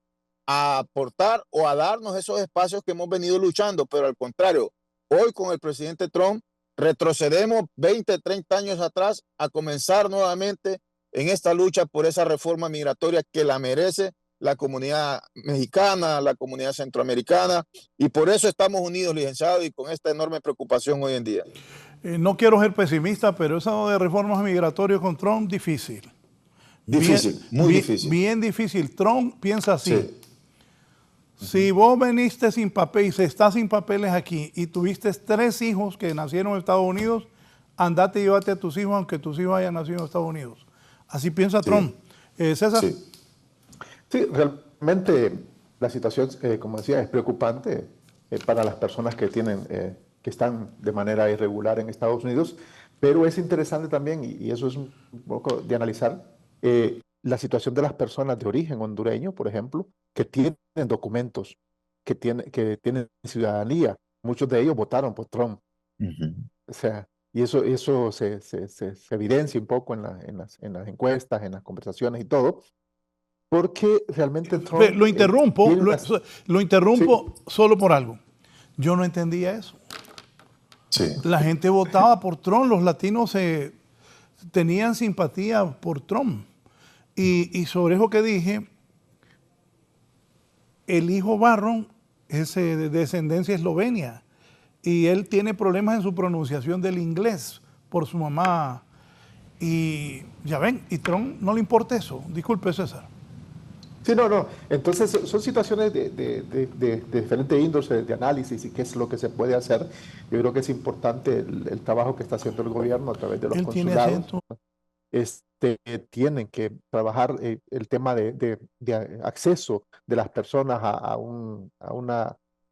I: a aportar o a darnos esos espacios que hemos venido luchando, pero al contrario, hoy con el presidente Trump retrocedemos 20, 30 años atrás a comenzar nuevamente en esta lucha por esa reforma migratoria que la merece la comunidad mexicana, la comunidad centroamericana, y por eso estamos unidos, licenciado, y con esta enorme preocupación hoy en día.
E: No quiero ser pesimista, pero eso de reformas migratorias con Trump, difícil.
I: Difícil, muy difícil.
E: Bien difícil. Trump piensa así.
I: Sí.
E: Si vos veniste sin papel y se está sin papeles aquí y tuviste 3 hijos que nacieron en Estados Unidos, andate y llévate a tus hijos aunque tus hijos hayan nacido en Estados Unidos. Así piensa Trump. César.
J: Sí, realmente la situación, como decía, es preocupante para las personas que que están de manera irregular en Estados Unidos, pero es interesante también, y eso es un poco de analizar, la situación de las personas de origen hondureño, por ejemplo, que tienen documentos, que tienen ciudadanía. Muchos de ellos votaron por Trump. O sea, y eso se evidencia un poco en las encuestas, en las conversaciones y todo. Porque realmente Trump...
E: Lo interrumpo
J: Sí.
E: solo por algo. Yo no entendía eso.
I: Sí.
E: La gente votaba por Trump, los latinos tenían simpatía por Trump. Y sobre eso que dije, el hijo Barron es de descendencia eslovenia y él tiene problemas en su pronunciación del inglés por su mamá. Y ya ven, y Trump no le importa eso. Disculpe, César.
J: Sí, no. Entonces son situaciones de diferente índole, de análisis y qué es lo que se puede hacer. Yo creo que es importante el trabajo que está haciendo el gobierno a través de los consulados. Tienen que trabajar el tema de acceso de las personas a un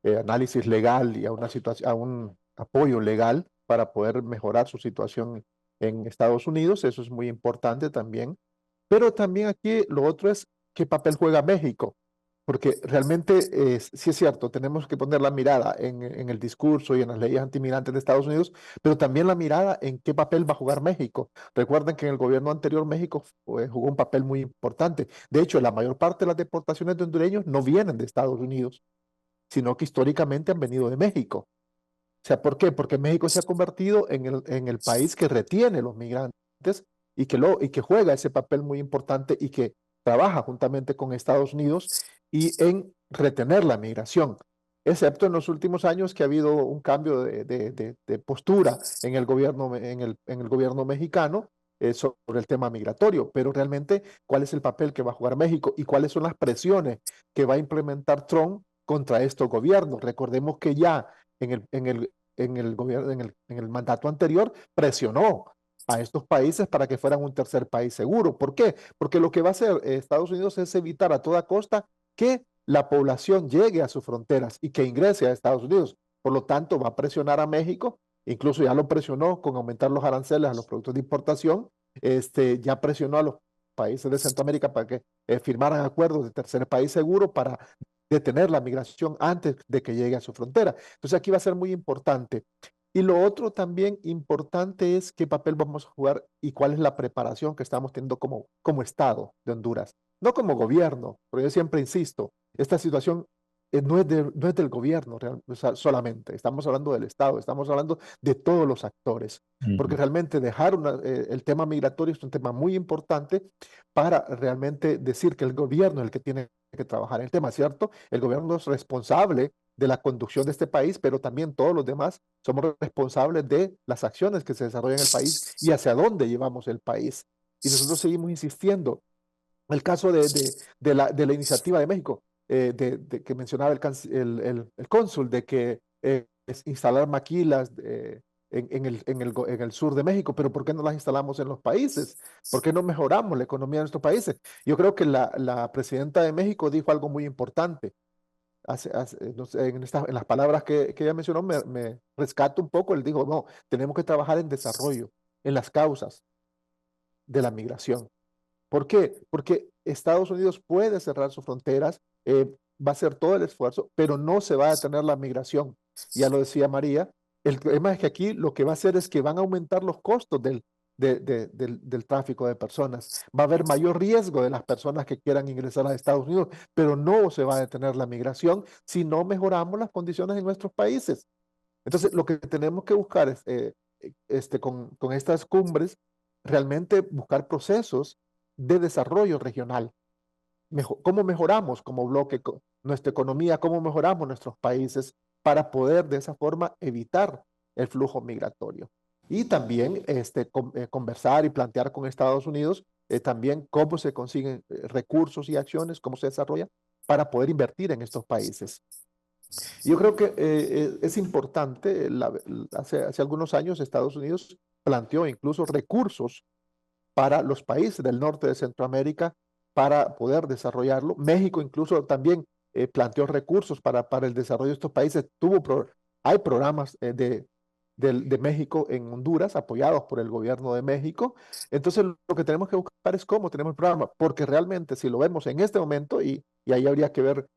J: análisis legal y a un apoyo legal para poder mejorar su situación en Estados Unidos. Eso es muy importante también. Pero también aquí lo otro es qué papel juega México, porque realmente sí es cierto, tenemos que poner la mirada en el discurso y en las leyes antimigrantes de Estados Unidos, pero también la mirada en qué papel va a jugar México. Recuerden que en el gobierno anterior México jugó un papel muy importante. De hecho, la mayor parte de las deportaciones de hondureños no vienen de Estados Unidos, sino que históricamente han venido de México. O sea, ¿por qué? Porque México se ha convertido en el país que retiene los migrantes y que juega ese papel muy importante y que trabaja juntamente con Estados Unidos y en retener la migración, excepto en los últimos años que ha habido un cambio de postura en el gobierno mexicano sobre el tema migratorio. Pero realmente, ¿cuál es el papel que va a jugar México y cuáles son las presiones que va a implementar Trump contra estos gobiernos? Recordemos que ya en el mandato anterior presionó a estos países para que fueran un tercer país seguro. ¿Por qué? Porque lo que va a hacer Estados Unidos es evitar a toda costa que la población llegue a sus fronteras y que ingrese a Estados Unidos. Por lo tanto, va a presionar a México, incluso ya lo presionó con aumentar los aranceles a los productos de importación, ya presionó a los países de Centroamérica para que firmaran acuerdos de tercer país seguro para detener la migración antes de que llegue a su frontera. Entonces aquí va a ser muy importante. Y lo otro también importante es qué papel vamos a jugar y cuál es la preparación que estamos teniendo como Estado de Honduras. No como gobierno, porque yo siempre insisto, esta situación no es del gobierno solamente, estamos hablando del Estado, estamos hablando de todos los actores, porque realmente dejar el tema migratorio es un tema muy importante para realmente decir que el gobierno es el que tiene que trabajar el tema, ¿cierto? El gobierno es responsable de la conducción de este país, pero también todos los demás somos responsables de las acciones que se desarrollan en el país y hacia dónde llevamos el país. Y nosotros seguimos insistiendo. El caso de la iniciativa de México, que mencionaba el cónsul, de que instalar maquilas en el sur de México, pero ¿por qué no las instalamos en los países? ¿Por qué no mejoramos la economía de nuestros países? Yo creo que la presidenta de México dijo algo muy importante. No sé, en las palabras que ella mencionó me rescato un poco. Él dijo, no, tenemos que trabajar en desarrollo, en las causas de la migración. ¿Por qué? Porque Estados Unidos puede cerrar sus fronteras, va a hacer todo el esfuerzo, pero no se va a detener la migración. Ya lo decía María, el problema es que aquí lo que va a hacer es que van a aumentar los costos del tráfico de personas. Va a haber mayor riesgo de las personas que quieran ingresar a Estados Unidos, pero no se va a detener la migración si no mejoramos las condiciones en nuestros países. Entonces, lo que tenemos que buscar es, con estas cumbres, realmente buscar procesos de desarrollo regional. ¿Cómo mejoramos como bloque nuestra economía? ¿Cómo mejoramos nuestros países para poder de esa forma evitar el flujo migratorio? Y también conversar y plantear con Estados Unidos también cómo se consiguen recursos y acciones, cómo se desarrolla para poder invertir en estos países. Yo creo que es importante, hace algunos años Estados Unidos planteó incluso recursos para los países del norte de Centroamérica para poder desarrollarlo. México incluso también planteó recursos para el desarrollo de estos países. Hay programas de México en Honduras apoyados por el gobierno de México. Entonces lo que tenemos que buscar es cómo tenemos el programa, porque realmente si lo vemos en este momento, y ahí habría que ver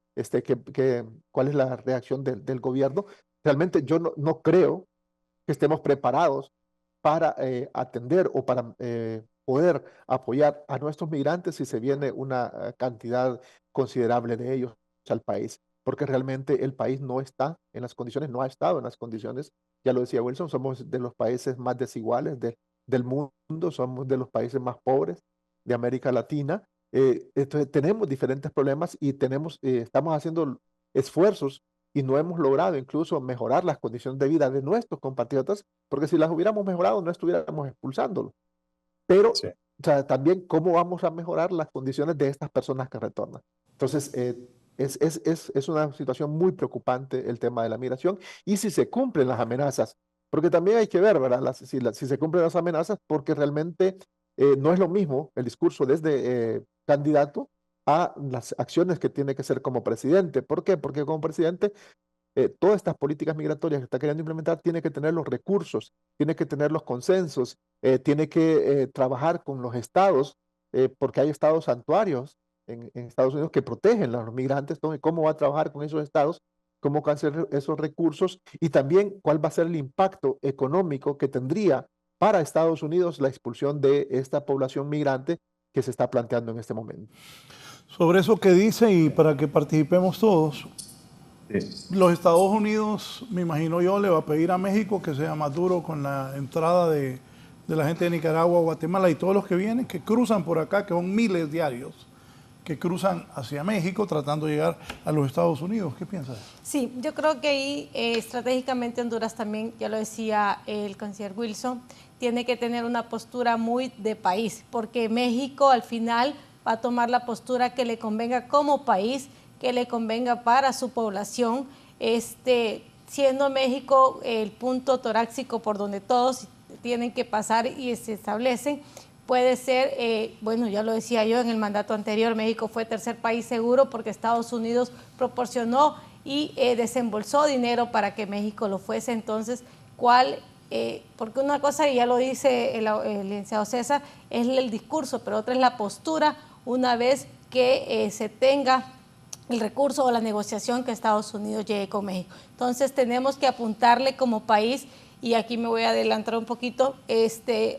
J: cuál es la reacción del gobierno, realmente yo no creo que estemos preparados para atender o para poder apoyar a nuestros migrantes si se viene una cantidad considerable de ellos al país, porque realmente el país no está en las condiciones, no ha estado en las condiciones, ya lo decía Wilson, somos de los países más desiguales del mundo, somos de los países más pobres de América Latina. Entonces tenemos diferentes problemas y estamos haciendo esfuerzos y no hemos logrado incluso mejorar las condiciones de vida de nuestros compatriotas, porque si las hubiéramos mejorado no estuviéramos expulsándolos. Pero sí, o sea, también cómo vamos a mejorar las condiciones de estas personas que retornan. Entonces, es una situación muy preocupante el tema de la migración y si se cumplen las amenazas, porque también hay que ver, ¿verdad? Si se cumplen las amenazas, porque realmente no es lo mismo el discurso desde candidato a las acciones que tiene que hacer como presidente. ¿Por qué? Porque como presidente, todas estas políticas migratorias que está queriendo implementar tiene que tener los recursos, tiene que tener los consensos, tiene que trabajar con los estados, porque hay estados santuarios en Estados Unidos que protegen a los migrantes. Entonces, ¿cómo va a trabajar con esos estados? ¿Cómo va a hacer esos recursos? Y también, ¿cuál va a ser el impacto económico que tendría para Estados Unidos la expulsión de esta población migrante que se está planteando en este momento?
E: Sobre eso que dice y para que participemos todos, los Estados Unidos, me imagino yo, le va a pedir a México que sea más duro con la entrada de la gente de Nicaragua, Guatemala y todos los que vienen, que cruzan por acá, que son miles diarios, que cruzan hacia México tratando de llegar a los Estados Unidos. ¿Qué piensas?
F: Sí, yo creo que ahí estratégicamente Honduras también, ya lo decía el canciller Wilson, tiene que tener una postura muy de país, porque México al final va a tomar la postura que le convenga como país, que le convenga para su población, siendo México el punto torácico por donde todos tienen que pasar y se establecen. Puede ser, bueno, ya lo decía yo en el mandato anterior, México fue tercer país seguro porque Estados Unidos proporcionó y desembolsó dinero para que México lo fuese. Entonces, porque una cosa, y ya lo dice el licenciado César, es el discurso, pero otra es la postura una vez que se tenga el recurso o la negociación que Estados Unidos llegue con México. Entonces, tenemos que apuntarle como país. Y aquí me voy a adelantar un poquito,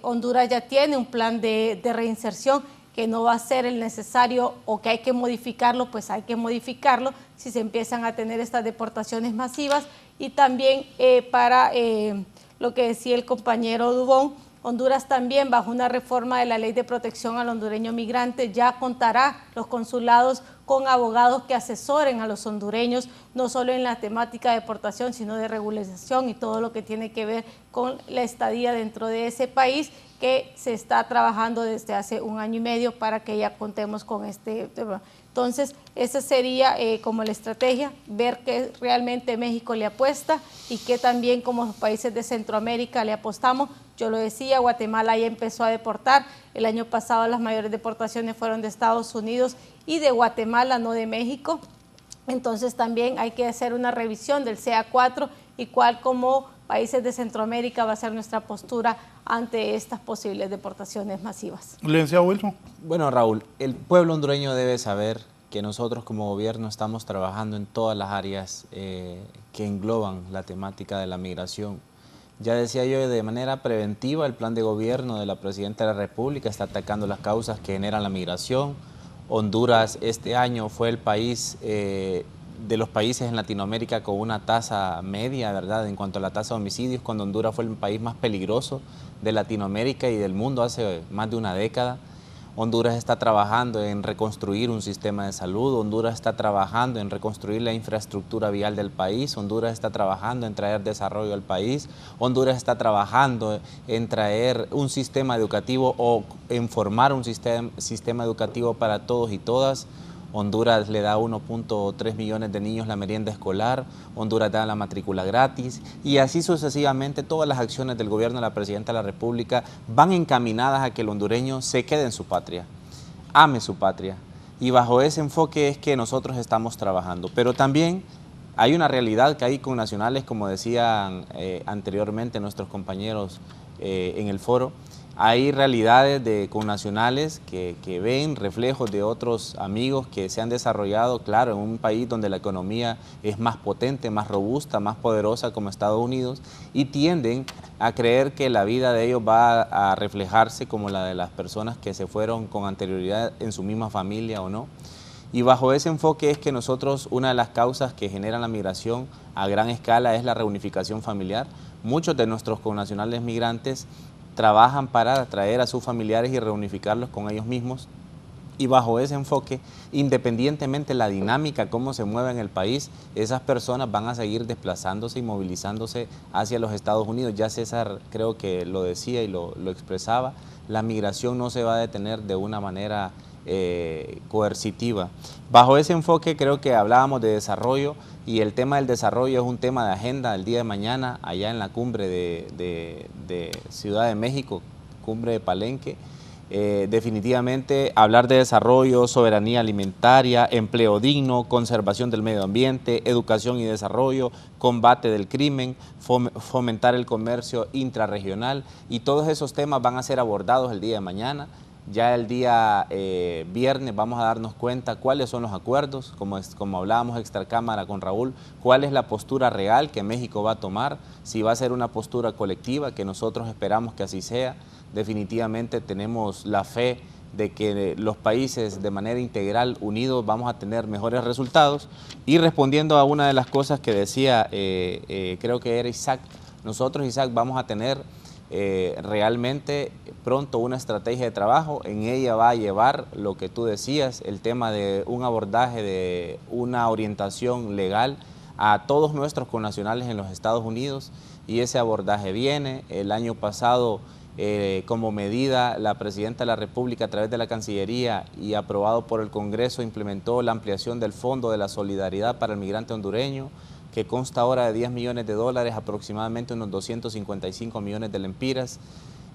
F: Honduras ya tiene un plan de reinserción que no va a ser el necesario o que hay que modificarlo, pues hay que modificarlo si se empiezan a tener estas deportaciones masivas. Y también para lo que decía el compañero Dubón, Honduras también bajo una reforma de la ley de protección al hondureño migrante ya contará los consulados con abogados que asesoren a los hondureños, no solo en la temática de deportación, sino de regularización y todo lo que tiene que ver con la estadía dentro de ese país, que se está trabajando desde hace 1 año y medio para que ya contemos con este tema. Entonces, esa sería como la estrategia, ver que realmente México le apuesta y que también como los países de Centroamérica le apostamos. Yo lo decía, Guatemala ya empezó a deportar. El año pasado las mayores deportaciones fueron de Estados Unidos y de Guatemala, no de México. Entonces también hay que hacer una revisión del CA4 y cuál como países de Centroamérica va a ser nuestra postura ante estas posibles deportaciones masivas.
E: Licenciado Wilson.
G: Bueno, Raúl, el pueblo hondureño debe saber que nosotros como gobierno estamos trabajando en todas las áreas que engloban la temática de la migración. Ya decía yo, de manera preventiva, el plan de gobierno de la Presidenta de la República está atacando las causas que generan la migración. Honduras este año fue el país de los países en Latinoamérica con una tasa media, ¿verdad?, en cuanto a la tasa de homicidios, cuando Honduras fue el país más peligroso de Latinoamérica y del mundo hace más de una década. Honduras está trabajando en reconstruir un sistema de salud, Honduras está trabajando en reconstruir la infraestructura vial del país, Honduras está trabajando en traer desarrollo al país, Honduras está trabajando en traer un sistema educativo o en formar un sistema educativo para todos y todas. Honduras le da a 1.3 millones de niños la merienda escolar, Honduras da la matrícula gratis y así sucesivamente todas las acciones del gobierno de la Presidenta de la República van encaminadas a que el hondureño se quede en su patria, ame su patria y bajo ese enfoque es que nosotros estamos trabajando. Pero también hay una realidad que hay con nacionales, como decían anteriormente nuestros compañeros en el foro. Hay realidades de connacionales que ven reflejos de otros amigos que se han desarrollado, claro, en un país donde la economía es más potente, más robusta, más poderosa como Estados Unidos y tienden a creer que la vida de ellos va a reflejarse como la de las personas que se fueron con anterioridad en su misma familia o no. Y bajo ese enfoque es que nosotros, una de las causas que generan la migración a gran escala es la reunificación familiar. Muchos de nuestros connacionales migrantes trabajan para atraer a sus familiares y reunificarlos con ellos mismos y bajo ese enfoque, independientemente de la dinámica, cómo se mueve en el país, esas personas van a seguir desplazándose y movilizándose hacia los Estados Unidos. Ya César creo que lo decía y lo expresaba, la migración no se va a detener de una manera coercitiva. Bajo ese enfoque creo que hablábamos de desarrollo y el tema del desarrollo es un tema de agenda el día de mañana allá en la cumbre de Ciudad de México, cumbre de Palenque. Definitivamente hablar de desarrollo, soberanía alimentaria, empleo digno, conservación del medio ambiente, educación y desarrollo, combate del crimen, fomentar el comercio intrarregional y todos esos temas van a ser abordados el día de mañana. Ya el día viernes vamos a darnos cuenta cuáles son los acuerdos, como hablábamos extracámara con Raúl, cuál es la postura real que México va a tomar, si va a ser una postura colectiva, que nosotros esperamos que así sea. Definitivamente tenemos la fe de que los países de manera integral, unidos, vamos a tener mejores resultados. Y respondiendo a una de las cosas que decía, creo que era Isaac, nosotros, Isaac, vamos a tener realmente pronto una estrategia de trabajo, en ella va a llevar lo que tú decías, el tema de un abordaje de una orientación legal a todos nuestros connacionales en los Estados Unidos y ese abordaje viene. El año pasado como medida la Presidenta de la República a través de la Cancillería y aprobado por el Congreso implementó la ampliación del Fondo de la Solidaridad para el Migrante Hondureño, que consta ahora de 10 millones de dólares, aproximadamente unos 255 millones de lempiras.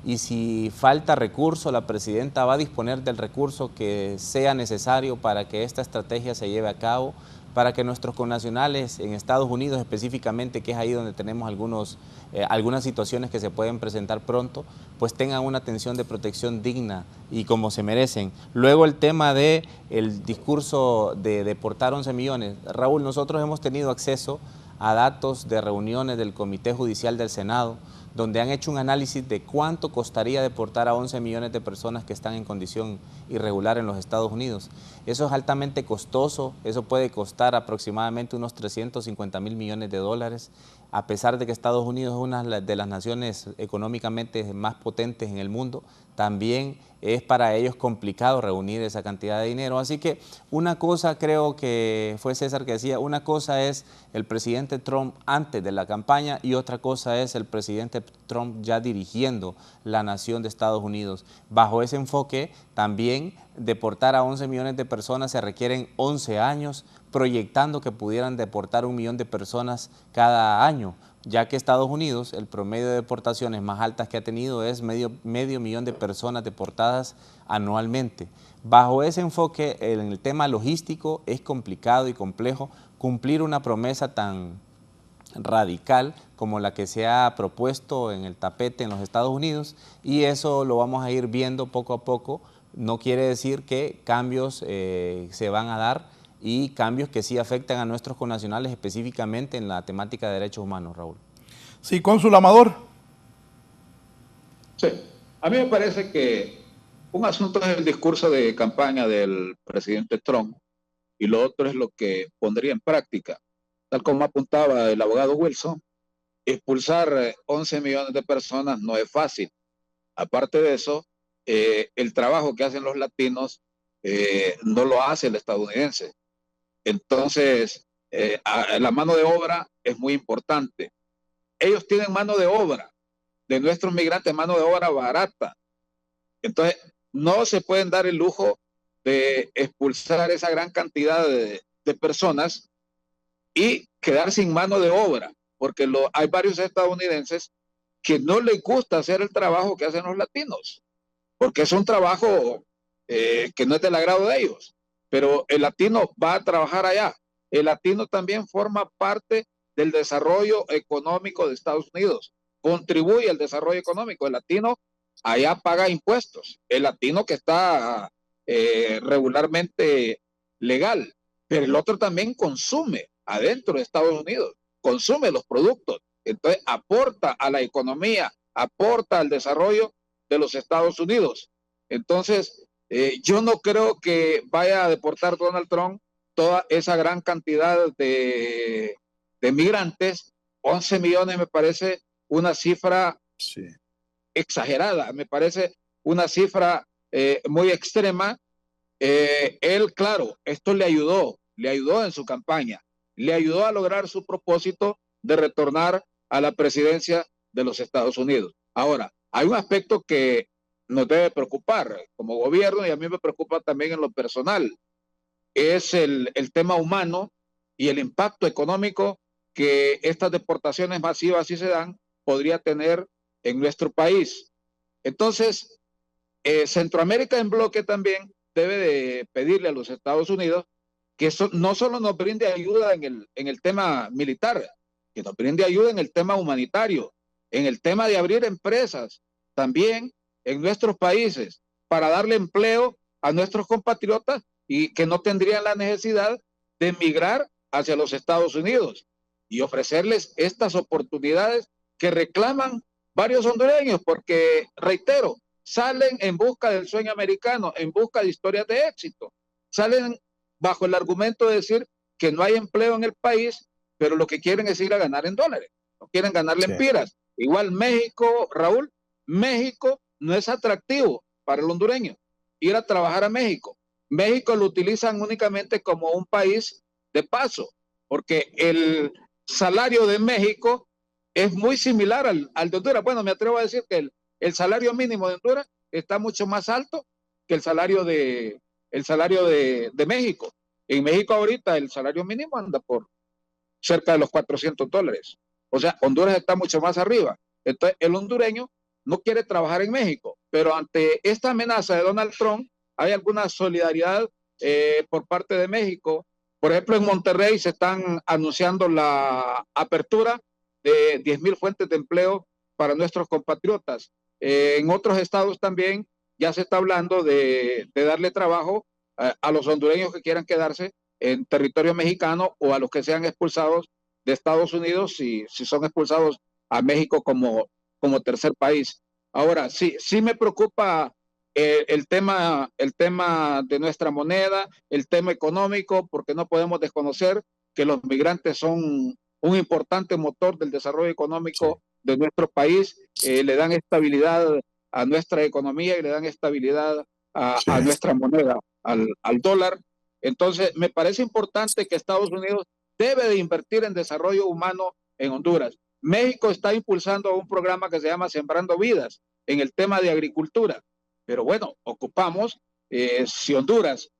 G: Y si falta recurso, la Presidenta va a disponer del recurso que sea necesario para que esta estrategia se lleve a cabo, para que nuestros connacionales en Estados Unidos específicamente, que es ahí donde tenemos algunas situaciones que se pueden presentar pronto, pues tengan una atención de protección digna y como se merecen. Luego el tema del discurso de deportar 11 millones. Raúl, nosotros hemos tenido acceso a datos de reuniones del Comité Judicial del Senado, donde han hecho un análisis de cuánto costaría deportar a 11 millones de personas que están en condición irregular en los Estados Unidos. Eso es altamente costoso, eso puede costar aproximadamente unos 350.000 millones de dólares, a pesar de que Estados Unidos es una de las naciones económicamente más potentes en el mundo, también es para ellos complicado reunir esa cantidad de dinero. Así que una cosa, creo que fue César que decía, una cosa es el presidente Trump antes de la campaña y otra cosa es el presidente presidente Trump ya dirigiendo la nación de Estados Unidos. Bajo ese enfoque, también deportar a 11 millones de personas se requieren 11 años, proyectando que pudieran deportar 1 millón de personas cada año, ya que Estados Unidos, el promedio de deportaciones más altas que ha tenido es medio millón de personas deportadas anualmente. Bajo ese enfoque, en el tema logístico, es complicado y complejo cumplir una promesa tan radical como la que se ha propuesto en el tapete en los Estados Unidos, y eso lo vamos a ir viendo poco a poco. No quiere decir que cambios se van a dar, y cambios que sí afectan a nuestros connacionales, específicamente en la temática de derechos humanos, Raúl.
E: Sí, cónsul Amador.
H: Sí, a mí me parece que un asunto es el discurso de campaña del presidente Trump y lo otro es lo que pondría en práctica. Tal como apuntaba el abogado Wilson, expulsar 11 millones de personas no es fácil. Aparte de eso, el trabajo que hacen los latinos no lo hace el estadounidense. Entonces, la mano de obra es muy importante. Ellos tienen mano de obra de nuestros migrantes, mano de obra barata. Entonces, no se pueden dar el lujo de expulsar esa gran cantidad de personas y quedar sin mano de obra, porque hay varios estadounidenses que no les gusta hacer el trabajo que hacen los latinos, porque es un trabajo que no es del agrado de ellos, pero el latino va a trabajar allá. El latino también forma parte del desarrollo económico de Estados Unidos, contribuye al desarrollo económico. El latino allá paga impuestos, el latino que está regularmente legal, pero el otro también consume adentro de Estados Unidos, consume los productos, entonces aporta a la economía, aporta al desarrollo de los Estados Unidos. Entonces, yo no creo que vaya a deportar Donald Trump toda esa gran cantidad de migrantes. 11 millones me parece una cifra exagerada, me parece una cifra muy extrema. Él, claro, esto le ayudó en su campaña, le ayudó a lograr su propósito de retornar a la presidencia de los Estados Unidos. Ahora, hay un aspecto que nos debe preocupar como gobierno y a mí me preocupa también en lo personal, es el tema humano y el impacto económico que estas deportaciones masivas, si se dan, podría tener en nuestro país. Entonces, Centroamérica en bloque también debe de pedirle a los Estados Unidos que no solo nos brinde ayuda en el tema militar, que nos brinde ayuda en el tema humanitario, en el tema de abrir empresas también en nuestros países para darle empleo a nuestros compatriotas y que no tendrían la necesidad de emigrar hacia los Estados Unidos y ofrecerles estas oportunidades que reclaman varios hondureños, porque, reitero, salen en busca del sueño americano, en busca de historias de éxito, salen bajo el argumento de decir que no hay empleo en el país, pero lo que quieren es ir a ganar en dólares, no quieren ganar lempiras. Igual México, Raúl, México no es atractivo para el hondureño ir a trabajar a México. México lo utilizan únicamente como un país de paso, porque el salario de México es muy similar al de Honduras. Bueno, me atrevo a decir que el salario mínimo de Honduras está mucho más alto que el salario de México. En México ahorita el salario mínimo anda por cerca de los $400. O sea, Honduras está mucho más arriba. Entonces, el hondureño no quiere trabajar en México, pero ante esta amenaza de Donald Trump, hay alguna solidaridad por parte de México. Por ejemplo, en Monterrey se están anunciando la apertura de 10,000 fuentes de empleo para nuestros compatriotas. En otros estados también ya se está hablando de darle trabajo a los hondureños que quieran quedarse en territorio mexicano o a los que sean expulsados de Estados Unidos si son expulsados a México como tercer país. Ahora, sí me preocupa el tema de nuestra moneda, el tema económico, porque no podemos desconocer que los migrantes son un importante motor del desarrollo económico de nuestro país, le dan estabilidad a nuestra economía y le dan estabilidad a nuestra moneda, al dólar. Entonces, me parece importante que Estados Unidos debe de invertir en desarrollo humano en Honduras. México está impulsando un programa que se llama Sembrando Vidas en el tema de agricultura. Pero bueno, ocupamos, si Honduras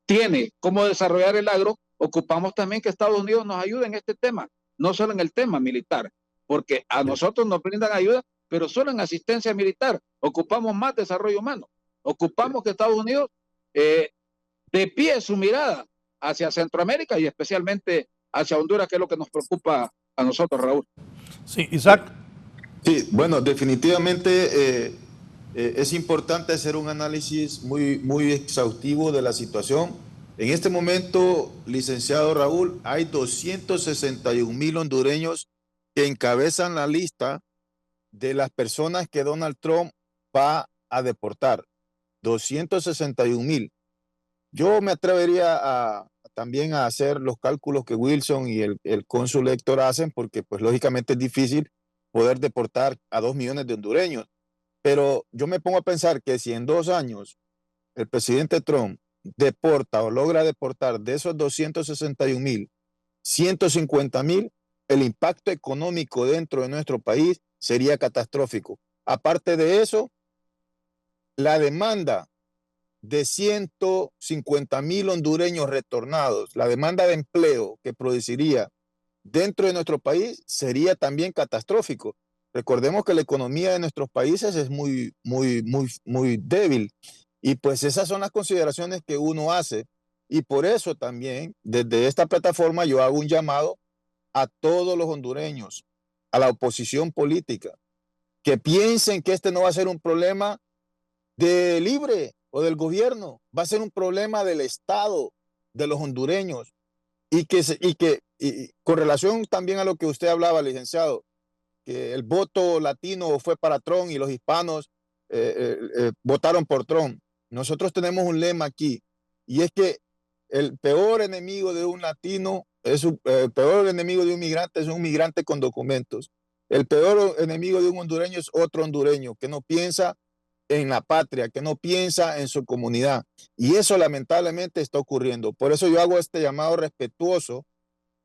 H: tiene cómo desarrollar el agro, ocupamos también que Estados Unidos nos ayude en este tema, no solo en el tema militar, porque a nosotros nos brindan ayuda, pero solo en asistencia militar. Ocupamos más desarrollo humano. Ocupamos que Estados Unidos despíe su mirada hacia Centroamérica y especialmente hacia Honduras, que es lo que nos preocupa a nosotros, Raúl.
E: Sí, Isaac.
I: Sí, bueno, definitivamente es importante hacer un análisis muy exhaustivo de la situación. En este momento, licenciado Raúl, hay 261,000 hondureños que encabezan la lista de las personas que Donald Trump va a deportar. 261,000. Yo me atrevería también a hacer los cálculos que Wilson y el cónsul Héctor hacen, porque pues lógicamente es difícil poder deportar a 2 millones de hondureños. Pero yo me pongo a pensar que si en 2 años el presidente Trump deporta o logra deportar de esos 261,000, 150,000, el impacto económico dentro de nuestro país sería catastrófico. Aparte de eso, la demanda de 150,000 hondureños retornados, la demanda de empleo que produciría dentro de nuestro país sería también catastrófico. Recordemos que la economía de nuestros países es muy débil, y pues esas son las consideraciones que uno hace, y por eso también desde esta plataforma yo hago un llamado a todos los hondureños, a la oposición política, que piensen que este no va a ser un problema de Libre o del gobierno, va a ser un problema del Estado, de los hondureños, y con relación también a lo que usted hablaba, licenciado, que el voto latino fue para Trump y los hispanos votaron por Trump. Nosotros tenemos un lema aquí, y es que el peor enemigo de un latino el peor enemigo de un migrante es un migrante con documentos. El peor enemigo de un hondureño es otro hondureño que no piensa en la patria, que no piensa en su comunidad. Y eso lamentablemente está ocurriendo. Por eso yo hago este llamado respetuoso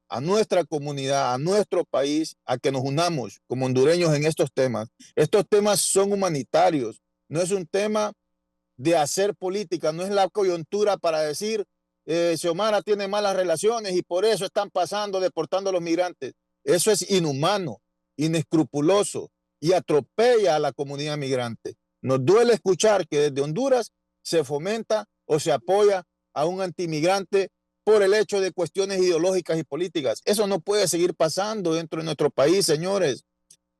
I: a nuestra comunidad, a nuestro país, a que nos unamos como hondureños en estos temas. Estos temas son humanitarios, no es un tema de hacer política, no es la coyuntura para decir Xiomara tiene malas relaciones y por eso están deportando a los migrantes. Eso es inhumano, inescrupuloso y atropella a la comunidad migrante. Nos duele escuchar que desde Honduras se fomenta o se apoya a un antimigrante por el hecho de cuestiones ideológicas y políticas. Eso no puede seguir pasando dentro de nuestro país, señores.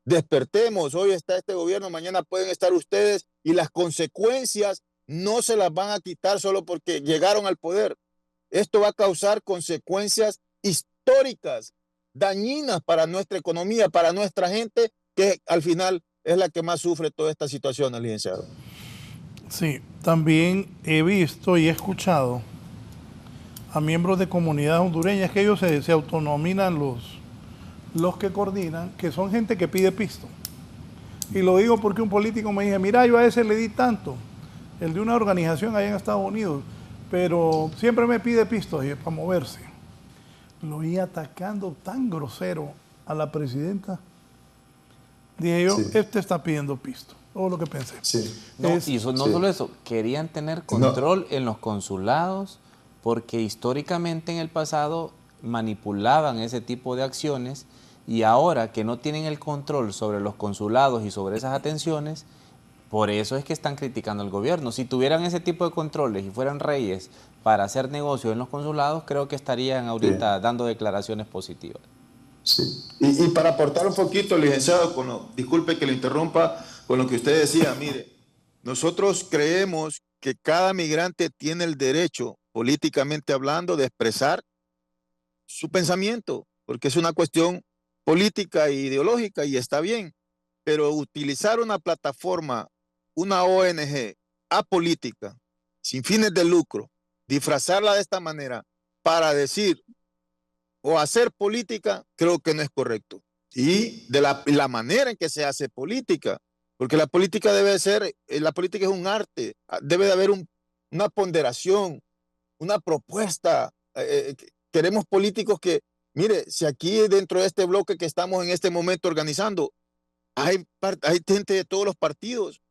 I: Despertemos, hoy está este gobierno, mañana pueden estar ustedes, y las consecuencias no se las van a quitar solo porque llegaron al poder. Esto va a causar consecuencias históricas, dañinas para nuestra economía, para nuestra gente, que al final es la que más sufre toda esta situación, licenciado.
E: Sí, también he visto y he escuchado a miembros de comunidades hondureñas que ellos se autonominan los que coordinan, que son gente que pide pisto. Y lo digo porque un político me dice, mira, yo a ese le di tanto, el de una organización allá en Estados Unidos, pero siempre me pide pisto para moverse. Lo vi atacando tan grosero a la presidenta. Dije yo, sí, este está pidiendo pisto. Todo lo que pensé.
G: Sí. No, y no solo eso, querían tener control en los consulados, porque históricamente en el pasado manipulaban ese tipo de acciones, y ahora que no tienen el control sobre los consulados y sobre esas atenciones, por eso es que están criticando al gobierno. Si tuvieran ese tipo de controles y fueran reyes para hacer negocios en los consulados, creo que estarían ahorita dando declaraciones positivas.
I: Sí. Y para aportar un poquito, licenciado, disculpe que le interrumpa con lo que usted decía, mire, nosotros creemos que cada migrante tiene el derecho, políticamente hablando, de expresar su pensamiento, porque es una cuestión política e ideológica y está bien, pero utilizar una plataforma, una ONG apolítica, sin fines de lucro, disfrazarla de esta manera para decir o hacer política, creo que no es correcto. Y de la manera en que se hace política, porque la política la política es un arte, debe de haber una ponderación, una propuesta. Queremos políticos que Mire, si aquí dentro de este bloque que estamos en este momento organizando, hay gente de todos los partidos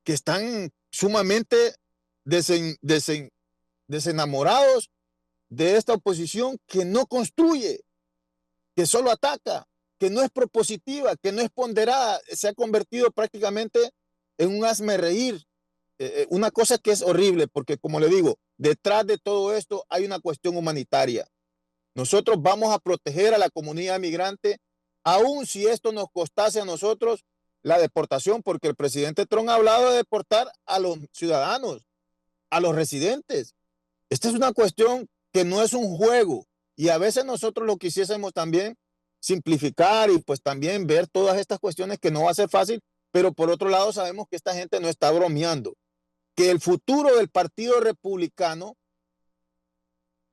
I: que están sumamente desenamorados de esta oposición que no construye, que solo ataca, que no es propositiva, que no es ponderada, se ha convertido prácticamente en un hazmerreír, una cosa que es horrible, porque como le digo, detrás de todo esto hay una cuestión humanitaria. Nosotros vamos a proteger a la comunidad migrante, aun si esto nos costase a nosotros la deportación, porque el presidente Trump ha hablado de deportar a los ciudadanos, a los residentes. Esta es una cuestión que no es un juego, y a veces nosotros lo quisiésemos también simplificar y pues también ver todas estas cuestiones, que no va a ser fácil, pero por otro lado sabemos que esta gente no está bromeando, que el futuro del Partido Republicano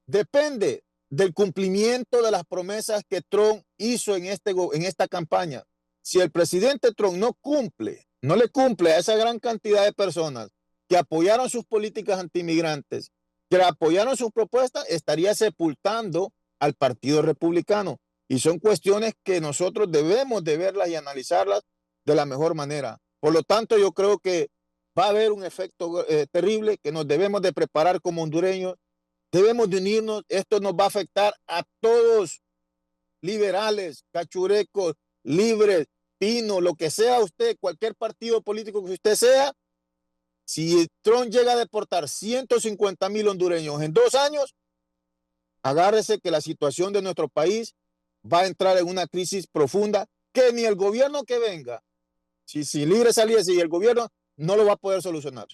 I: depende del cumplimiento de las promesas que Trump hizo en esta campaña. Si el presidente Trump no le cumple a esa gran cantidad de personas que apoyaron sus políticas antimigrantes, que apoyaron sus propuestas, estaría sepultando al Partido Republicano. Y son cuestiones que nosotros debemos de verlas y analizarlas de la mejor manera. Por lo tanto, yo creo que va a haber un efecto terrible, que nos debemos de preparar como hondureños. Debemos de unirnos, esto nos va a afectar a todos, liberales, cachurecos, libres, pino, lo que sea usted, cualquier partido político que usted sea. Si Trump llega a deportar 150,000 hondureños en 2 años, agárrese que la situación de nuestro país va a entrar en una crisis profunda que ni el gobierno que venga, si libre saliese y el gobierno, no lo va a poder solucionar.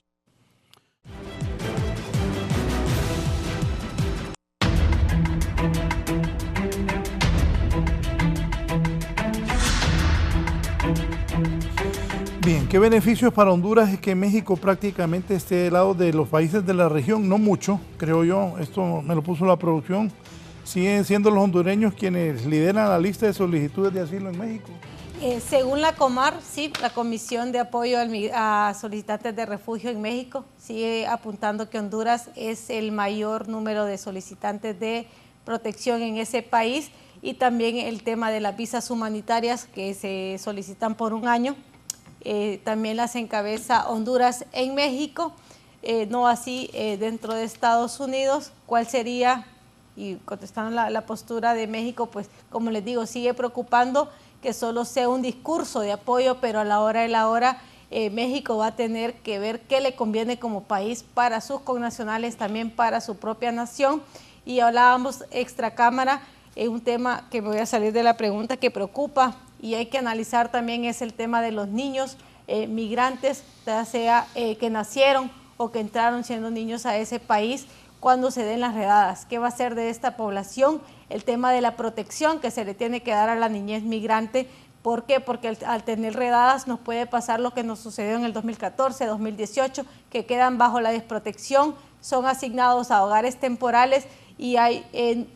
E: Bien, ¿qué beneficios para Honduras es que México prácticamente esté del lado de los países de la región? No mucho, creo yo. Esto me lo puso la producción. Siguen siendo los hondureños quienes lideran la lista de solicitudes de asilo en México.
F: Según la Comar, sí, la Comisión de Apoyo a Solicitantes de Refugio en México, sigue apuntando que Honduras es el mayor número de solicitantes de protección en ese país, y también el tema de las visas humanitarias que se solicitan por 1 año. También las encabeza Honduras en México, no así dentro de Estados Unidos. ¿Cuál sería? Y contestando la postura de México, pues como les digo, sigue preocupando que solo sea un discurso de apoyo, pero a la hora de la hora México va a tener que ver qué le conviene como país para sus connacionales, también para su propia nación. Y hablábamos extra cámara, un tema que me voy a salir de la pregunta que preocupa y hay que analizar también, es el tema de los niños migrantes, ya sea que nacieron o que entraron siendo niños a ese país, cuando se den las redadas. ¿Qué va a ser de esta población? El tema de la protección que se le tiene que dar a la niñez migrante. ¿Por qué? Porque al tener redadas nos puede pasar lo que nos sucedió en el 2014, 2018, que quedan bajo la desprotección, son asignados a hogares temporales y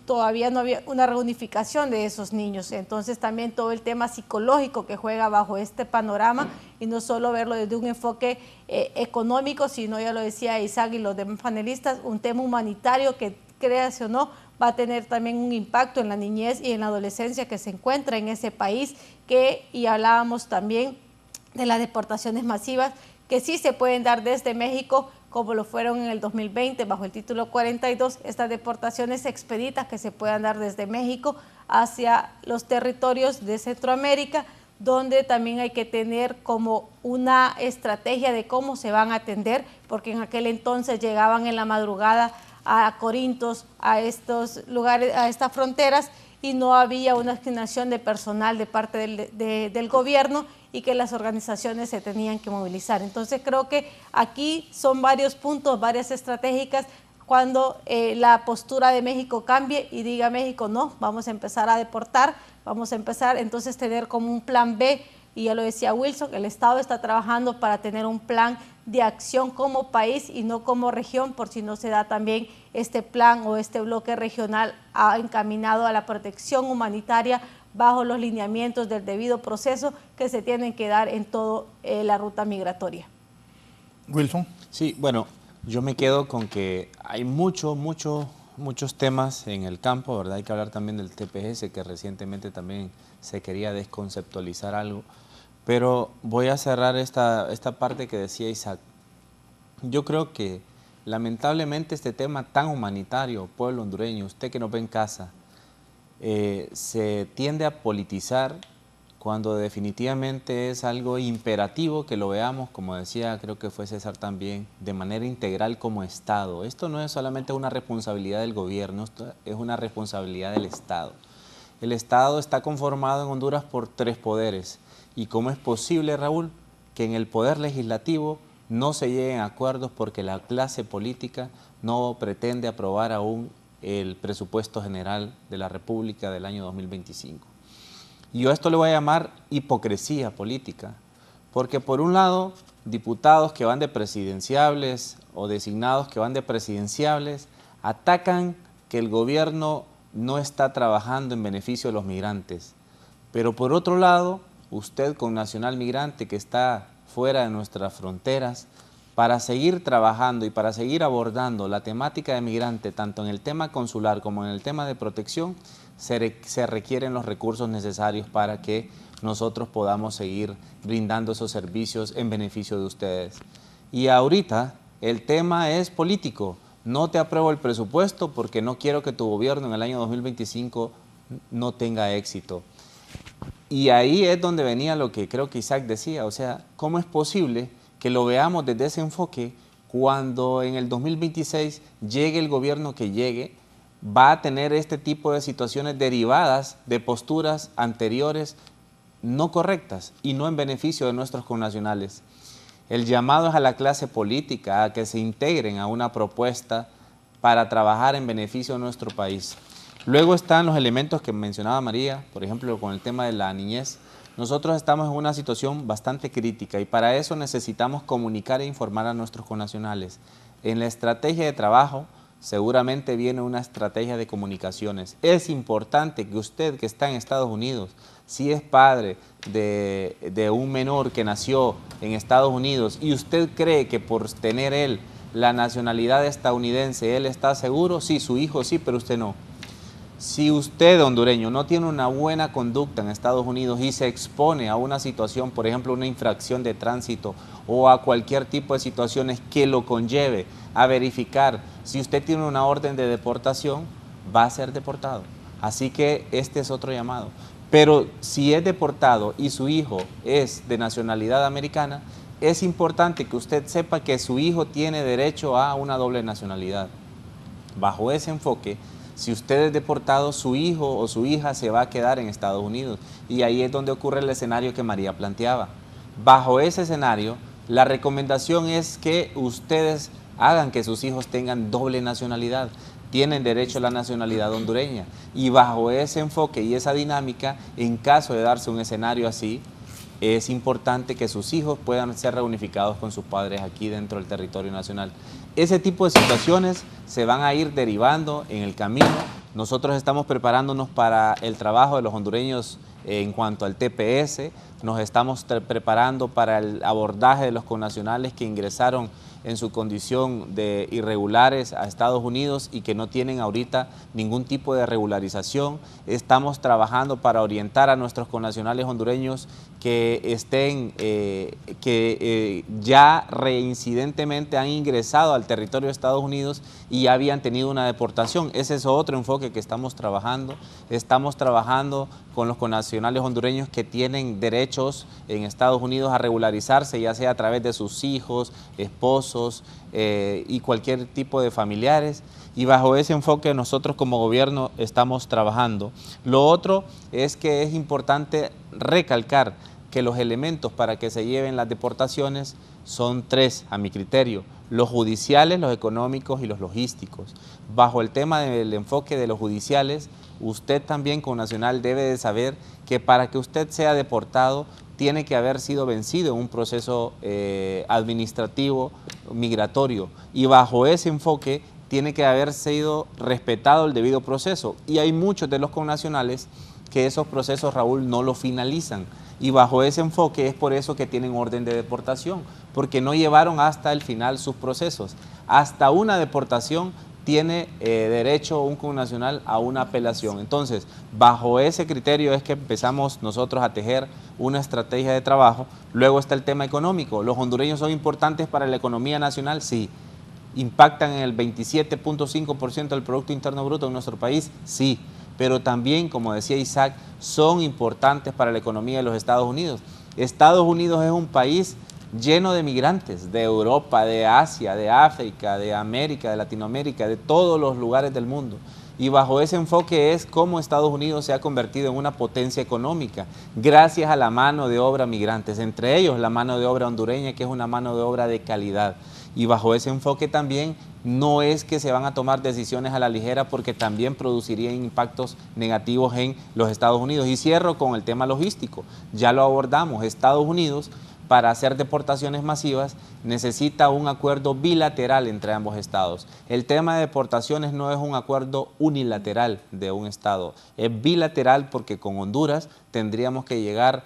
F: todavía no había una reunificación de esos niños. Entonces también todo el tema psicológico que juega bajo este panorama, y no solo verlo desde un enfoque económico, sino, ya lo decía Isaac y los demás panelistas, un tema humanitario que, créase o no, va a tener también un impacto en la niñez y en la adolescencia que se encuentra en ese país, y hablábamos también de las deportaciones masivas que sí se pueden dar desde México, como lo fueron en el 2020 bajo el título 42, estas deportaciones expeditas que se puedan dar desde México hacia los territorios de Centroamérica, donde también hay que tener como una estrategia de cómo se van a atender, porque en aquel entonces llegaban en la madrugada a Corintos, a estos lugares, a estas fronteras, y no había una asignación de personal de parte del gobierno, y que las organizaciones se tenían que movilizar. Entonces creo que aquí son varios puntos, varias estratégicas, cuando la postura de México cambie y diga México, no, vamos a empezar a deportar, vamos a empezar entonces tener como un plan B, y ya lo decía Wilson, el Estado está trabajando para tener un plan de acción como país y no como región, por si no se da también este plan o este bloque regional encaminado a la protección humanitaria bajo los lineamientos del debido proceso que se tienen que dar en toda la ruta migratoria.
E: Wilson.
G: Sí, bueno, yo me quedo con que hay mucho muchos temas en el campo, ¿verdad? Hay que hablar también del TPS, que recientemente también se quería desconceptualizar algo. Pero voy a cerrar esta parte que decía Isaac. Yo creo que lamentablemente este tema tan humanitario, pueblo hondureño, usted que nos ve en casa, se tiende a politizar cuando definitivamente es algo imperativo que lo veamos, como decía, creo que fue César también, de manera integral como Estado. Esto no es solamente una responsabilidad del gobierno, esto es una responsabilidad del Estado. El Estado está conformado en Honduras por 3 poderes. ¿Y cómo es posible, Raúl, que en el poder legislativo no se lleguen a acuerdos porque la clase política no pretende aprobar aún el presupuesto general de la República del año 2025? Y yo a esto le voy a llamar hipocresía política, porque por un lado, diputados que van de presidenciables o designados que van de presidenciables atacan que el gobierno no está trabajando en beneficio de los migrantes. Pero por otro lado, usted con Nacional Migrante que está fuera de nuestras fronteras, para seguir trabajando y para seguir abordando la temática de migrante, tanto en el tema consular como en el tema de protección, se requieren los recursos necesarios para que nosotros podamos seguir brindando esos servicios en beneficio de ustedes. Y ahorita el tema es político. No te apruebo el presupuesto porque no quiero que tu gobierno en el año 2025 no tenga éxito. Y ahí es donde venía lo que creo que Isaac decía, o sea, ¿cómo es posible que lo veamos desde ese enfoque cuando en el 2026 llegue el gobierno que llegue, va a tener este tipo de situaciones derivadas de posturas anteriores no correctas y no en beneficio de nuestros connacionales? El llamado es a la clase política a que se integren a una propuesta para trabajar en beneficio de nuestro país. Luego están los elementos que mencionaba María, por ejemplo, con el tema de la niñez. Nosotros estamos en una situación bastante crítica y para eso necesitamos comunicar e informar a nuestros connacionales. En la estrategia de trabajo seguramente viene una estrategia de comunicaciones. Es importante que usted que está en Estados Unidos, si es padre de un menor que nació en Estados Unidos y usted cree que por tener él la nacionalidad estadounidense, él está seguro, sí, su hijo sí, pero usted no. Si usted, hondureño, no tiene una buena conducta en Estados Unidos y se expone a una situación, por ejemplo, una infracción de tránsito o a cualquier tipo de situaciones que lo conlleve a verificar si usted tiene una orden de deportación, va a ser deportado. Así que este es otro llamado. Pero si es deportado y su hijo es de nacionalidad americana, es importante que usted sepa que su hijo tiene derecho a una doble nacionalidad. Bajo ese enfoque, si usted es deportado, su hijo o su hija se va a quedar en Estados Unidos. Y ahí es donde ocurre el escenario que María planteaba. Bajo ese escenario, la recomendación es que ustedes hagan que sus hijos tengan doble nacionalidad. Tienen derecho a la nacionalidad hondureña. Y bajo ese enfoque y esa dinámica, en caso de darse un escenario así, es importante que sus hijos puedan ser reunificados con sus padres aquí dentro del territorio nacional. Ese tipo de situaciones se van a ir derivando en el camino. Nosotros estamos preparándonos para el trabajo de los hondureños en cuanto al TPS, nos estamos preparando para el abordaje de los connacionales que ingresaron en su condición de irregulares a Estados Unidos y que no tienen ahorita ningún tipo de regularización. Estamos trabajando para orientar a nuestros connacionales hondureños que estén, ya reincidentemente han ingresado al territorio de Estados Unidos y ya habían tenido una deportación. Ese es otro enfoque que estamos trabajando. Estamos trabajando con los connacionales hondureños que tienen derechos en Estados Unidos a regularizarse, ya sea a través de sus hijos, esposos y cualquier tipo de familiares. Y bajo ese enfoque nosotros como gobierno estamos trabajando. Lo otro es que es importante recalcar que los elementos para que se lleven las deportaciones son 3 a mi criterio: los judiciales, los económicos y los logísticos. Bajo el tema del enfoque de los judiciales, usted también como nacional debe de saber que para que usted sea deportado tiene que haber sido vencido en un proceso administrativo migratorio, y bajo ese enfoque tiene que haber sido respetado el debido proceso. Y hay muchos de los connacionales que esos procesos, Raúl, no lo finalizan. Y bajo ese enfoque es por eso que tienen orden de deportación, porque no llevaron hasta el final sus procesos. Hasta una deportación tiene derecho un connacional a una apelación. Entonces, bajo ese criterio es que empezamos nosotros a tejer una estrategia de trabajo. Luego está el tema económico. ¿Los hondureños son importantes para la economía nacional? Sí. ¿Impactan en el 27.5% del Producto Interno Bruto en nuestro país? Sí. Pero también, como decía Isaac, son importantes para la economía de los Estados Unidos. Estados Unidos es un país lleno de migrantes de Europa, de Asia, de África, de América, de Latinoamérica, de todos los lugares del mundo. Y bajo ese enfoque es cómo Estados Unidos se ha convertido en una potencia económica gracias a la mano de obra migrantes, entre ellos la mano de obra hondureña, que es una mano de obra de calidad. Y bajo ese enfoque también no es que se van a tomar decisiones a la ligera, porque también producirían impactos negativos en los Estados Unidos. Y cierro con el tema logístico. Ya lo abordamos. Estados Unidos, para hacer deportaciones masivas, necesita un acuerdo bilateral entre ambos estados. El tema de deportaciones no es un acuerdo unilateral de un estado, es bilateral, porque con Honduras tendríamos que llegar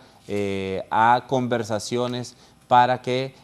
G: a conversaciones para que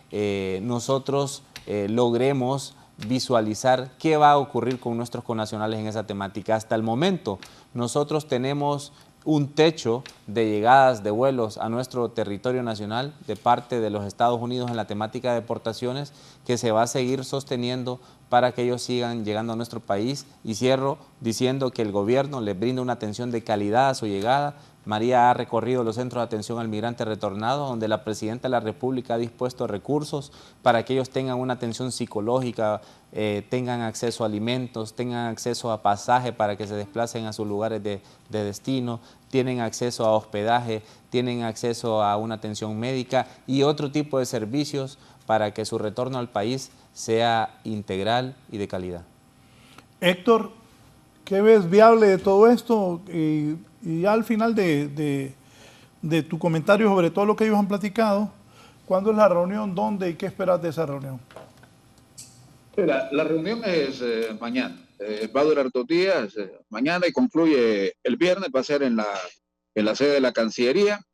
G: nosotros logremos visualizar qué va a ocurrir con nuestros connacionales en esa temática. Hasta el momento nosotros tenemos un techo de llegadas de vuelos a nuestro territorio nacional de parte de los Estados Unidos en la temática de deportaciones, que se va a seguir sosteniendo para que ellos sigan llegando a nuestro país. Y cierro diciendo que el gobierno les brinda una atención de calidad a su llegada. María ha recorrido los centros de atención al migrante retornado, donde la Presidenta de la República ha dispuesto recursos para que ellos tengan una atención psicológica, tengan acceso a alimentos, tengan acceso a pasaje para que se desplacen a sus lugares de destino, tienen acceso a hospedaje, tienen acceso a una atención médica y otro tipo de servicios para que su retorno al país sea integral y de calidad.
E: Héctor, ¿qué ves viable de todo esto? Y ya al final de tu comentario sobre todo lo que ellos han platicado, ¿cuándo es la reunión? ¿Dónde? ¿Y qué esperas de esa reunión?
H: La reunión es mañana. Va a durar 2 días, mañana, y concluye el viernes. Va a ser en la sede de la Cancillería.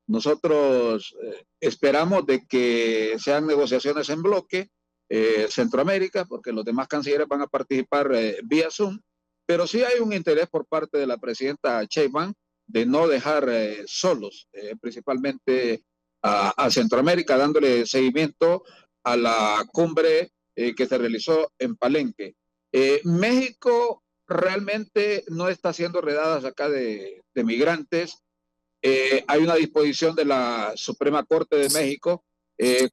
H: Nosotros esperamos de que sean negociaciones en bloque, Centroamérica, porque los demás cancilleres van a participar vía Zoom. Pero sí hay un interés por parte de la presidenta Sheinbaum de no dejar solos, principalmente a Centroamérica, dándole seguimiento a la cumbre que se realizó en Palenque. México realmente no está haciendo redadas acá de migrantes. Hay una disposición de la Suprema Corte de México.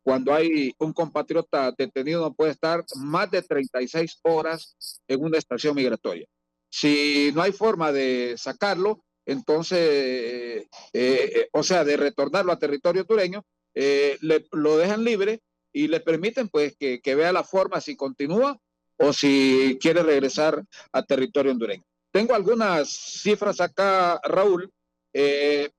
H: Cuando hay un compatriota detenido, no puede estar más de 36 horas en una estación migratoria. Si no hay forma de sacarlo, entonces, o sea, de retornarlo a territorio hondureño, lo dejan libre y le permiten pues que vea la forma si continúa o si quiere regresar a territorio hondureño. Tengo algunas cifras acá, Raúl, de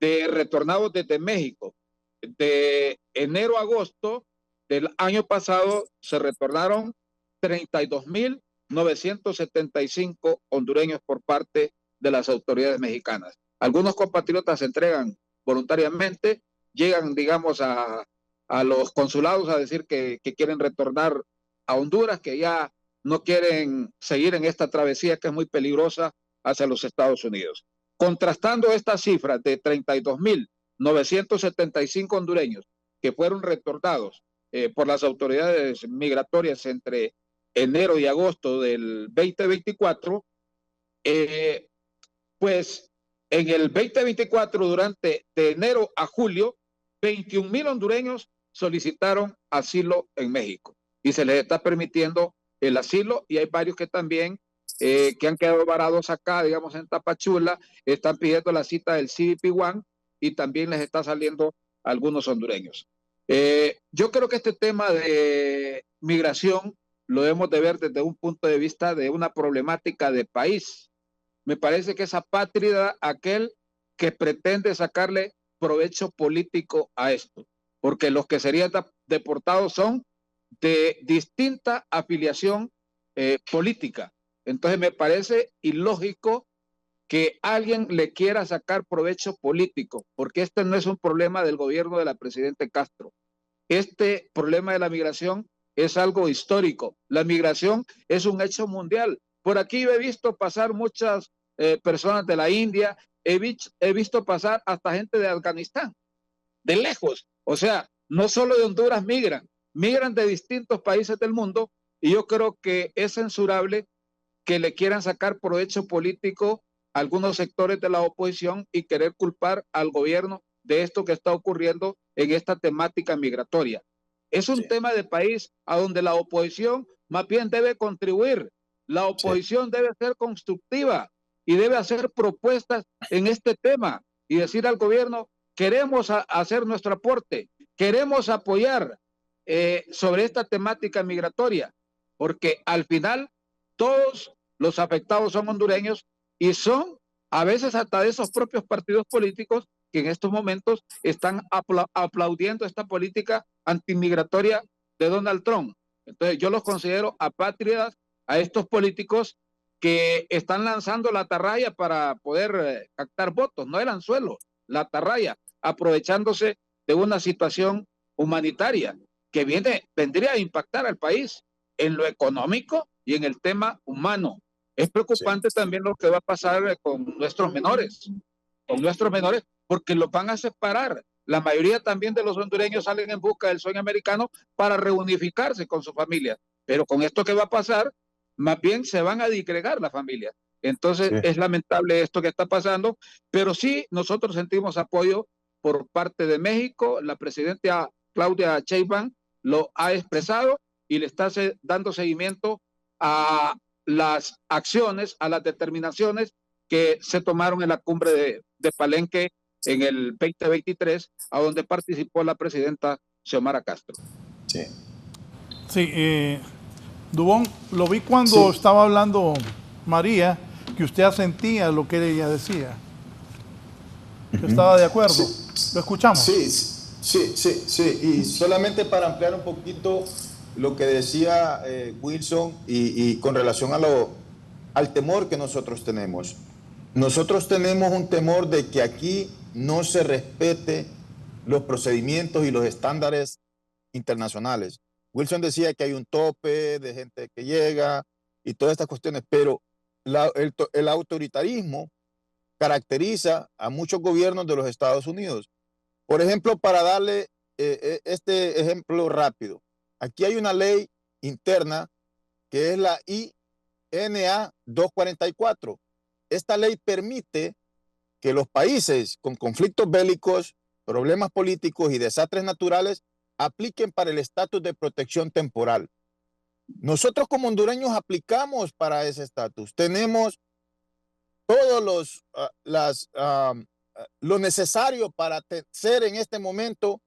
H: retornados desde México. De enero a agosto del año pasado se retornaron 32.975 hondureños por parte de las autoridades mexicanas. Algunos compatriotas se entregan voluntariamente, llegan, digamos, a los consulados a decir que quieren retornar a Honduras, que ya no quieren seguir en esta travesía que es muy peligrosa hacia los Estados Unidos. Contrastando estas cifras de 32.975 hondureños que fueron retornados por las autoridades migratorias entre enero y agosto del 2024, pues en el 2024, durante de enero a julio, 21.000 hondureños solicitaron asilo en México y se les está permitiendo el asilo, y hay varios que también que han quedado varados acá, digamos en Tapachula, están pidiendo la cita del CBP-1 y también les está saliendo a algunos hondureños. Yo creo que este tema de migración lo debemos de ver desde un punto de vista de una problemática de país. Me parece que es apátrida aquel que pretende sacarle provecho político a esto, porque los que serían deportados son de distinta afiliación política. Entonces me parece ilógico que alguien le quiera sacar provecho político, porque este no es un problema del gobierno de la presidenta Castro. Este problema de la migración es algo histórico. La migración es un hecho mundial. Por aquí yo he visto pasar muchas personas de la India, he visto pasar hasta gente de Afganistán, de lejos. O sea, no solo de Honduras migran de distintos países del mundo, y yo creo que es censurable que le quieran sacar provecho político a algunos sectores de la oposición y querer culpar al gobierno de esto que está ocurriendo en esta temática migratoria. Es un tema de país a donde la oposición más bien debe contribuir. La oposición debe ser constructiva y debe hacer propuestas en este tema y decir al gobierno, queremos hacer nuestro aporte, queremos apoyar sobre esta temática migratoria, porque al final todos los afectados son hondureños y son a veces hasta de esos propios partidos políticos que en estos momentos están aplaudiendo esta política antimigratoria de Donald Trump. Entonces yo los considero apátridas a estos políticos que están lanzando la atarraya para poder captar votos, no el anzuelo, la atarraya, aprovechándose de una situación humanitaria que vendría a impactar al país en lo económico y en el tema humano. Es preocupante también lo que va a pasar con nuestros menores, porque los van a separar. La mayoría también de los hondureños salen en busca del sueño americano para reunificarse con su familia. Pero con esto que va a pasar, más bien se van a disgregar las familias. Entonces es lamentable esto que está pasando, pero sí nosotros sentimos apoyo por parte de México. La presidenta Claudia Sheinbaum lo ha expresado y le está dando seguimiento a las acciones, a las determinaciones que se tomaron en la cumbre de Palenque en el 2023, a donde participó la presidenta Xiomara Castro.
E: Sí, Dubón, lo vi cuando estaba hablando María, que usted asentía lo que ella decía. Yo estaba de acuerdo. ¿Lo escuchamos?
I: Sí. Y solamente para ampliar un poquito lo que decía Wilson y con relación al temor que nosotros tenemos. Nosotros tenemos un temor de que aquí no se respete los procedimientos y los estándares internacionales. Wilson decía que hay un tope de gente que llega y todas estas cuestiones, pero el autoritarismo caracteriza a muchos gobiernos de los Estados Unidos. Por ejemplo, para darle este ejemplo rápido, aquí hay una ley interna que es la INA 244. Esta ley permite que los países con conflictos bélicos, problemas políticos y desastres naturales apliquen para el estatus de protección temporal. Nosotros como hondureños aplicamos para ese estatus. Tenemos todos lo necesario para ser en este momento,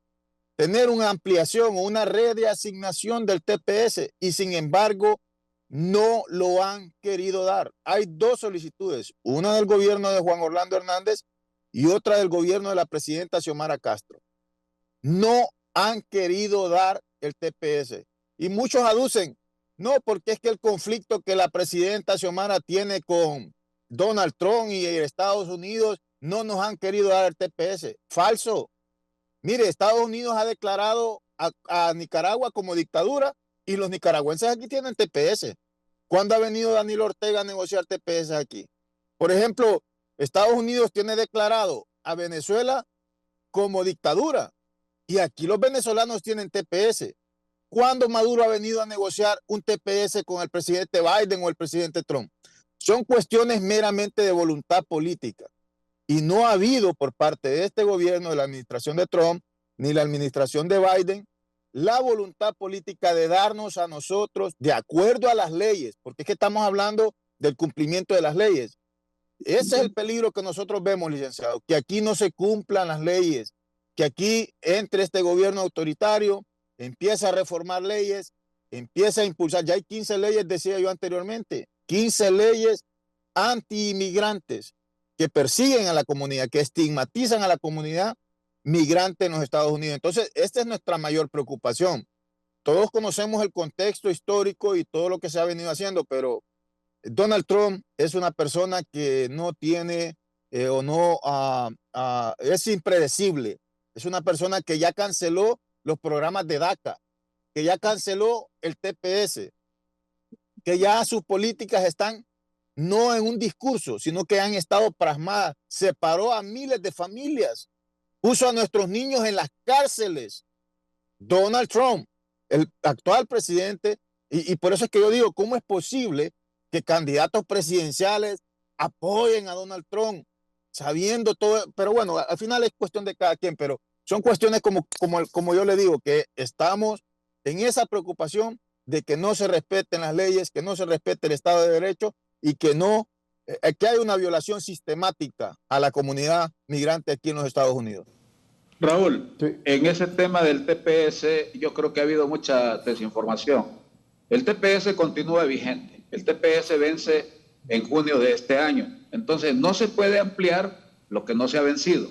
I: tener una ampliación o una red de asignación del TPS y sin embargo no lo han querido dar. Hay dos solicitudes, una del gobierno de Juan Orlando Hernández y otra del gobierno de la presidenta Xiomara Castro. No han querido dar el TPS y muchos aducen, no, porque es que el conflicto que la presidenta Xiomara tiene con Donald Trump y Estados Unidos no nos han querido dar el TPS. Falso. Mire, Estados Unidos ha declarado a Nicaragua como dictadura y los nicaragüenses aquí tienen TPS. ¿Cuándo ha venido Daniel Ortega a negociar TPS aquí? Por ejemplo, Estados Unidos tiene declarado a Venezuela como dictadura y aquí los venezolanos tienen TPS. ¿Cuándo Maduro ha venido a negociar un TPS con el presidente Biden o el presidente Trump? Son cuestiones meramente de voluntad política. Y no ha habido por parte de este gobierno, de la administración de Trump, ni la administración de Biden, la voluntad política de darnos a nosotros, de acuerdo a las leyes, porque es que estamos hablando del cumplimiento de las leyes. Ese es el peligro que nosotros vemos, licenciado, que aquí no se cumplan las leyes, que aquí entre este gobierno autoritario, empieza a reformar leyes, empieza a impulsar, ya hay 15 leyes, decía yo anteriormente, 15 leyes anti-inmigrantes que persiguen a la comunidad, que estigmatizan a la comunidad migrante en los Estados Unidos. Entonces, esta es nuestra mayor preocupación. Todos conocemos el contexto histórico y todo lo que se ha venido haciendo, pero Donald Trump es una persona que no tiene es impredecible. Es una persona que ya canceló los programas de DACA. que ya canceló el TPS, que ya sus políticas están no en un discurso, sino que han estado plasmadas, separó a miles de familias, puso a nuestros niños en las cárceles. Donald Trump, el actual presidente, y por eso es que yo digo, ¿cómo es posible que candidatos presidenciales apoyen a Donald Trump, sabiendo todo? Pero bueno, al final es cuestión de cada quien, pero son cuestiones como yo le digo, que estamos en esa preocupación de que no se respeten las leyes, que no se respete el Estado de Derecho y que que hay una violación sistemática a la comunidad migrante aquí en los Estados Unidos.
H: Raúl, en ese tema del TPS yo creo que ha habido mucha desinformación. El TPS continúa vigente. El TPS vence en junio de este año. Entonces no se puede ampliar lo que no se ha vencido.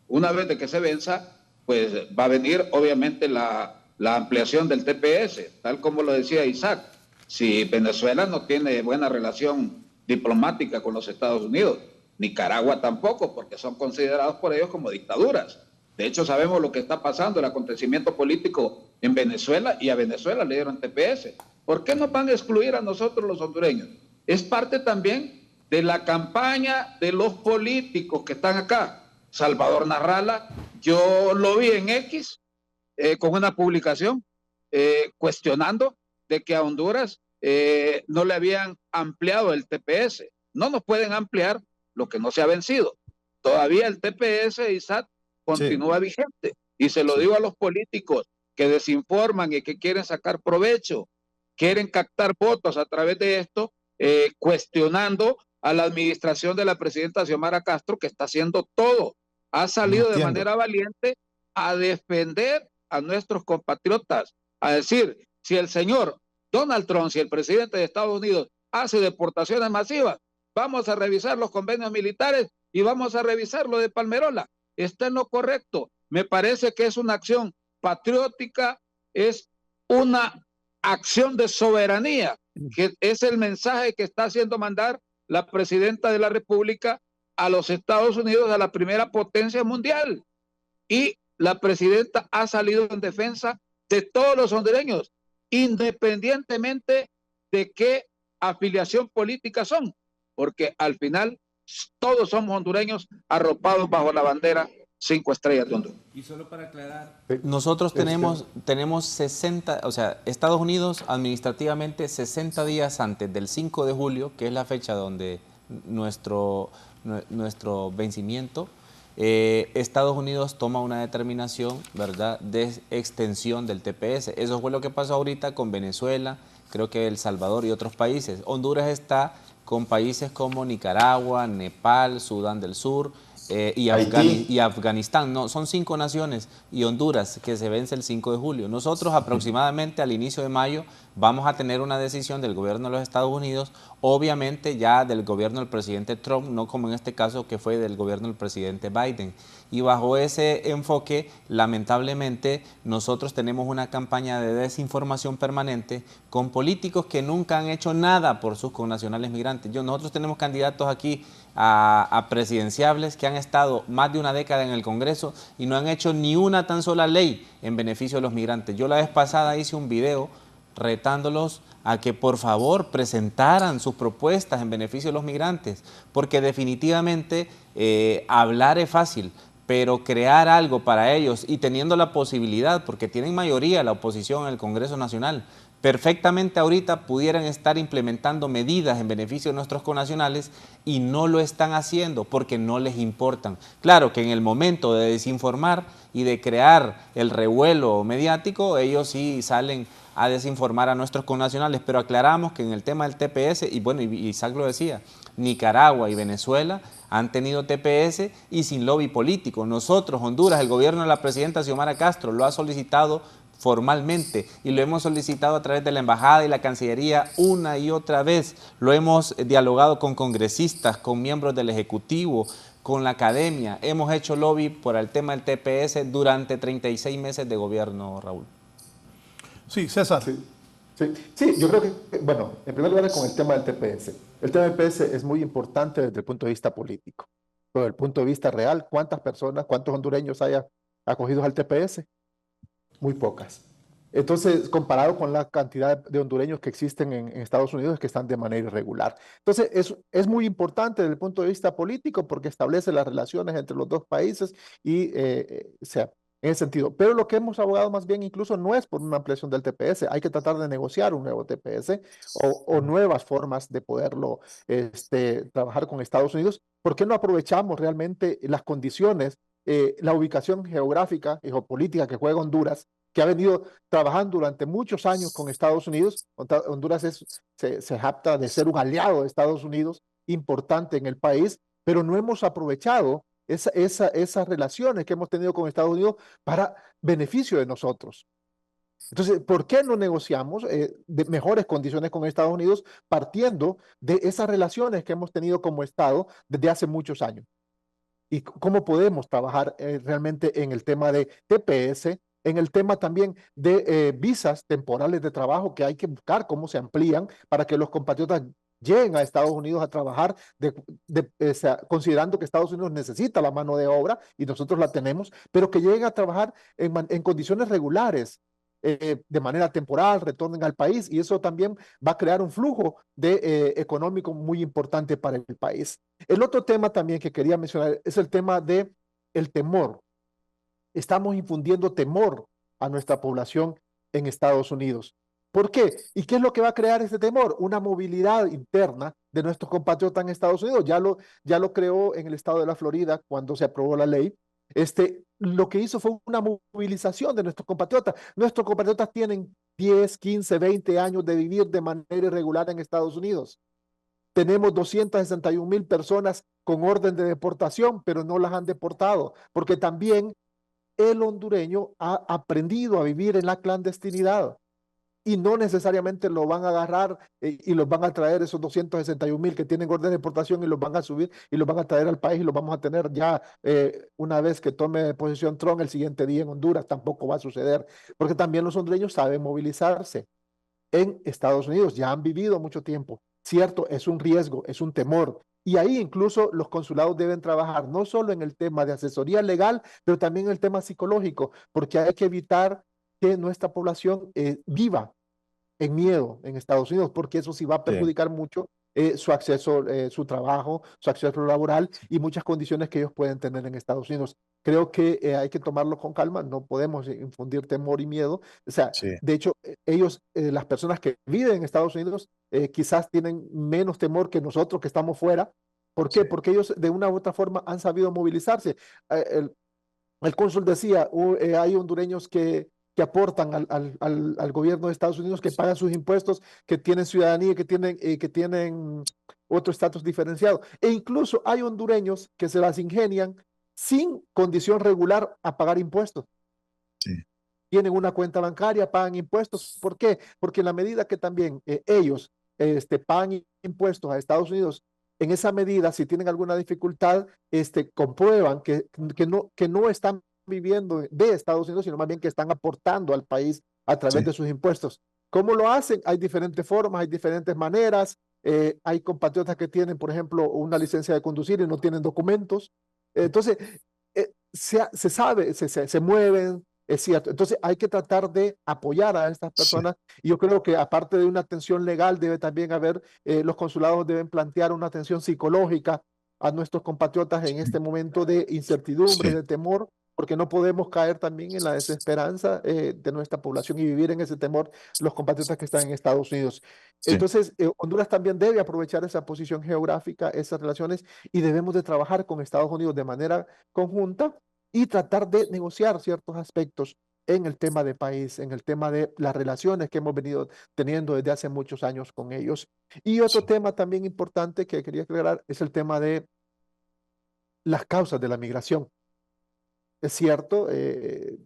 H: Una vez de que se venza, pues va a venir obviamente la ampliación del TPS, tal como lo decía Isaac. Si Venezuela no tiene buena relación diplomática con los Estados Unidos, Nicaragua tampoco, porque son considerados por ellos como dictaduras. De hecho, sabemos lo que está pasando, el acontecimiento político en Venezuela, y a Venezuela le dieron TPS. ¿Por qué nos van a excluir a nosotros los hondureños? Es parte también de la campaña de los políticos que están acá. Salvador Narrala, yo lo vi en X con una publicación cuestionando de que a Honduras no le habían ampliado el TPS. No nos pueden ampliar lo que no se ha vencido. Todavía el TPS, ISAT, continúa vigente. Y se lo digo a los políticos que desinforman y que quieren sacar provecho, quieren captar votos a través de esto, cuestionando a la administración de la presidenta Xiomara Castro, que está haciendo todo. Ha salido de manera valiente a defender a nuestros compatriotas, a decir, si el señor Donald Trump, si el presidente de Estados Unidos hace deportaciones masivas, vamos a revisar los convenios militares y vamos a revisar lo de Palmerola. Está en lo correcto. Me parece que es una acción patriótica, es una acción de soberanía, que es el mensaje que está haciendo mandar la presidenta de la República a los Estados Unidos, a la primera potencia mundial. Y la presidenta ha salido en defensa de todos los hondureños, independientemente de qué afiliación política son, porque al final todos somos hondureños arropados bajo la bandera 5 estrellas de Honduras.
G: Y solo para aclarar, nosotros tenemos 60, o sea, Estados Unidos administrativamente 60 días antes del 5 de julio, que es la fecha donde nuestro vencimiento, Estados Unidos toma una determinación, ¿verdad?, de extensión del TPS. Eso fue lo que pasó ahorita con Venezuela, creo que El Salvador y otros países. Honduras está con países como Nicaragua, Nepal, Sudán del Sur y Afganistán. No, son 5 naciones y Honduras, que se vence el 5 de julio. Nosotros aproximadamente al inicio de mayo vamos a tener una decisión del gobierno de los Estados Unidos, obviamente ya del gobierno del presidente Trump, no como en este caso que fue del gobierno del presidente Biden. Y bajo ese enfoque, lamentablemente, nosotros tenemos una campaña de desinformación permanente con políticos que nunca han hecho nada por sus connacionales migrantes. Nosotros tenemos candidatos aquí a presidenciables que han estado más de una década en el Congreso y no han hecho ni una tan sola ley en beneficio de los migrantes. Yo la vez pasada hice un video retándolos a que por favor presentaran sus propuestas en beneficio de los migrantes, porque definitivamente hablar es fácil, pero crear algo para ellos y teniendo la posibilidad, porque tienen mayoría la oposición en el Congreso Nacional, perfectamente ahorita pudieran estar implementando medidas en beneficio de nuestros connacionales y no lo están haciendo porque no les importan. Claro que en el momento de desinformar y de crear el revuelo mediático, ellos sí salen a desinformar a nuestros connacionales, pero aclaramos que en el tema del TPS, y bueno, Isaac lo decía, Nicaragua y Venezuela han tenido TPS y sin lobby político. Nosotros, Honduras, el gobierno de la presidenta Xiomara Castro lo ha solicitado formalmente y lo hemos solicitado a través de la Embajada y la Cancillería una y otra vez. Lo hemos dialogado con congresistas, con miembros del Ejecutivo, con la academia. Hemos hecho lobby por el tema del TPS durante 36 meses de gobierno, Raúl.
E: Sí, César.
J: Sí, yo creo que, bueno, en primer lugar con el tema del TPS. El tema del TPS es muy importante desde el punto de vista político. Pero desde el punto de vista real, ¿cuántas personas, cuántos hondureños haya acogidos al TPS? Muy pocas. Entonces, comparado con la cantidad de hondureños que existen en Estados Unidos que están de manera irregular. Entonces, es muy importante desde el punto de vista político porque establece las relaciones entre los dos países y, o sea, en ese sentido. Pero lo que hemos abogado más bien incluso no es por una ampliación del TPS, hay que tratar de negociar un nuevo TPS o nuevas formas de poderlo trabajar con Estados Unidos. ¿Por qué no aprovechamos realmente las condiciones, la ubicación geográfica y geopolítica que juega Honduras, que ha venido trabajando durante muchos años con Estados Unidos? Honduras se jacta de ser un aliado de Estados Unidos importante en el país, pero no hemos aprovechado esas relaciones que hemos tenido con Estados Unidos para beneficio de nosotros. Entonces, ¿por qué no negociamos de mejores condiciones con Estados Unidos partiendo de esas relaciones que hemos tenido como Estado desde hace muchos años? ¿Y cómo podemos trabajar realmente en el tema de TPS, en el tema también de visas temporales de trabajo que hay que buscar cómo se amplían para que los compatriotas lleguen a Estados Unidos a trabajar, o sea, considerando que Estados Unidos necesita la mano de obra y nosotros la tenemos, pero que lleguen a trabajar en condiciones regulares, de manera temporal, retornen al país, y eso también va a crear un flujo económico muy importante para el país. El otro tema también que quería mencionar es el tema de el temor. Estamos infundiendo temor a nuestra población en Estados Unidos. ¿Por qué? ¿Y qué es lo que va a crear este temor? Una movilidad interna de nuestros compatriotas en Estados Unidos. Ya lo creó en el estado de la Florida cuando se aprobó la ley. Lo que hizo fue una movilización de nuestros compatriotas. Nuestros compatriotas tienen 10, 15, 20 años de vivir de manera irregular en Estados Unidos. Tenemos 261,000 personas con orden de deportación, pero no las han deportado, porque también el hondureño ha aprendido a vivir en la clandestinidad y no necesariamente lo van a agarrar y los van a traer esos 261,000 que tienen orden de deportación y los van a subir y los van a traer al país y los vamos a tener ya una vez que tome posesión Trump el siguiente día en Honduras. Tampoco va a suceder, porque también los hondureños saben movilizarse en Estados Unidos, ya han vivido mucho tiempo. Cierto, es un riesgo, es un temor. Y ahí incluso los consulados deben trabajar no solo en el tema de asesoría legal, pero también en el tema psicológico, porque hay que evitar que nuestra población viva en miedo en Estados Unidos, porque eso sí va a perjudicar mucho su acceso, su trabajo, su acceso laboral y muchas condiciones que ellos pueden tener en Estados Unidos. Creo que hay que tomarlo con calma, no podemos infundir temor y miedo. O sea, de hecho, ellos, las personas que viven en Estados Unidos, quizás tienen menos temor que nosotros que estamos fuera. ¿Por qué? Porque ellos de una u otra forma han sabido movilizarse. El cónsul decía, hay hondureños que aportan al gobierno de Estados Unidos, que pagan sus impuestos, que tienen ciudadanía, que tienen otro estatus diferenciado. E incluso hay hondureños que se las ingenian sin condición regular a pagar impuestos. Tienen una cuenta bancaria, pagan impuestos. ¿Por qué? Porque en la medida que también ellos pagan impuestos a Estados Unidos, en esa medida, si tienen alguna dificultad, comprueban que no están viviendo de Estados Unidos, sino más bien que están aportando al país a través de sus impuestos. ¿Cómo lo hacen? Hay diferentes formas, hay diferentes maneras. Hay compatriotas que tienen, por ejemplo, una licencia de conducir y no tienen documentos. Entonces, se sabe, se mueven, es cierto. Entonces, hay que tratar de apoyar a estas personas. Y yo creo que aparte de una atención legal, debe también haber, los consulados deben plantear una atención psicológica a nuestros compatriotas en este momento de incertidumbre, de temor, porque no podemos caer también en la desesperanza de nuestra población y vivir en ese temor los compatriotas que están en Estados Unidos. Entonces, Honduras también debe aprovechar esa posición geográfica, esas relaciones, y debemos de trabajar con Estados Unidos de manera conjunta y tratar de negociar ciertos aspectos en el tema de país, en el tema de las relaciones que hemos venido teniendo desde hace muchos años con ellos. Y otro tema también importante que quería aclarar es el tema de las causas de la migración. Es cierto,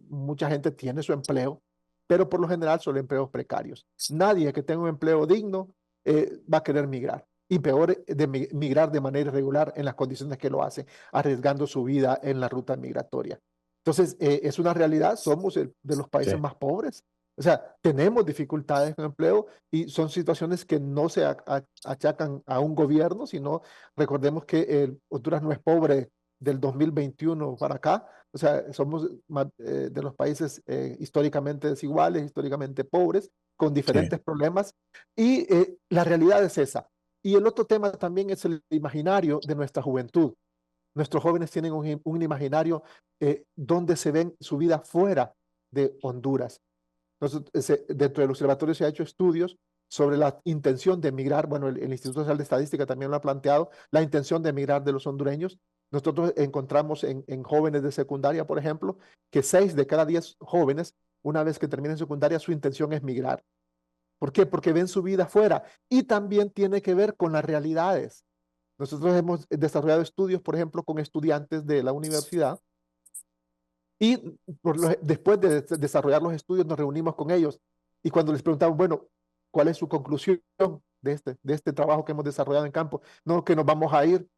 J: mucha gente tiene su empleo, pero por lo general son empleos precarios. Nadie que tenga un empleo digno va a querer migrar. Y peor, migrar de manera irregular en las condiciones que lo hacen, arriesgando su vida en la ruta migratoria. Entonces, es una realidad, somos de los países más pobres. O sea, tenemos dificultades con empleo y son situaciones que no se achacan a un gobierno, sino recordemos que Honduras no es pobre del 2021 para acá. O sea, somos de los países históricamente desiguales, históricamente pobres, con diferentes problemas. Y la realidad es esa. Y el otro tema también es el imaginario de nuestra juventud. Nuestros jóvenes tienen un imaginario donde se ven su vida fuera de Honduras. Entonces, dentro del observatorio se ha hecho estudios sobre la intención de emigrar. Bueno, el Instituto Nacional de Estadística también lo ha planteado, la intención de emigrar de los hondureños. Nosotros encontramos en jóvenes de secundaria, por ejemplo, que 6 de cada 10 jóvenes, una vez que terminen secundaria, su intención es migrar. ¿Por qué? Porque ven su vida afuera. Y también tiene que ver con las realidades. Nosotros hemos desarrollado estudios, por ejemplo, con estudiantes de la universidad y después de desarrollar los estudios nos reunimos con ellos y cuando les preguntamos, bueno, ¿cuál es su conclusión de este trabajo que hemos desarrollado en campo? No, que nos vamos a ir.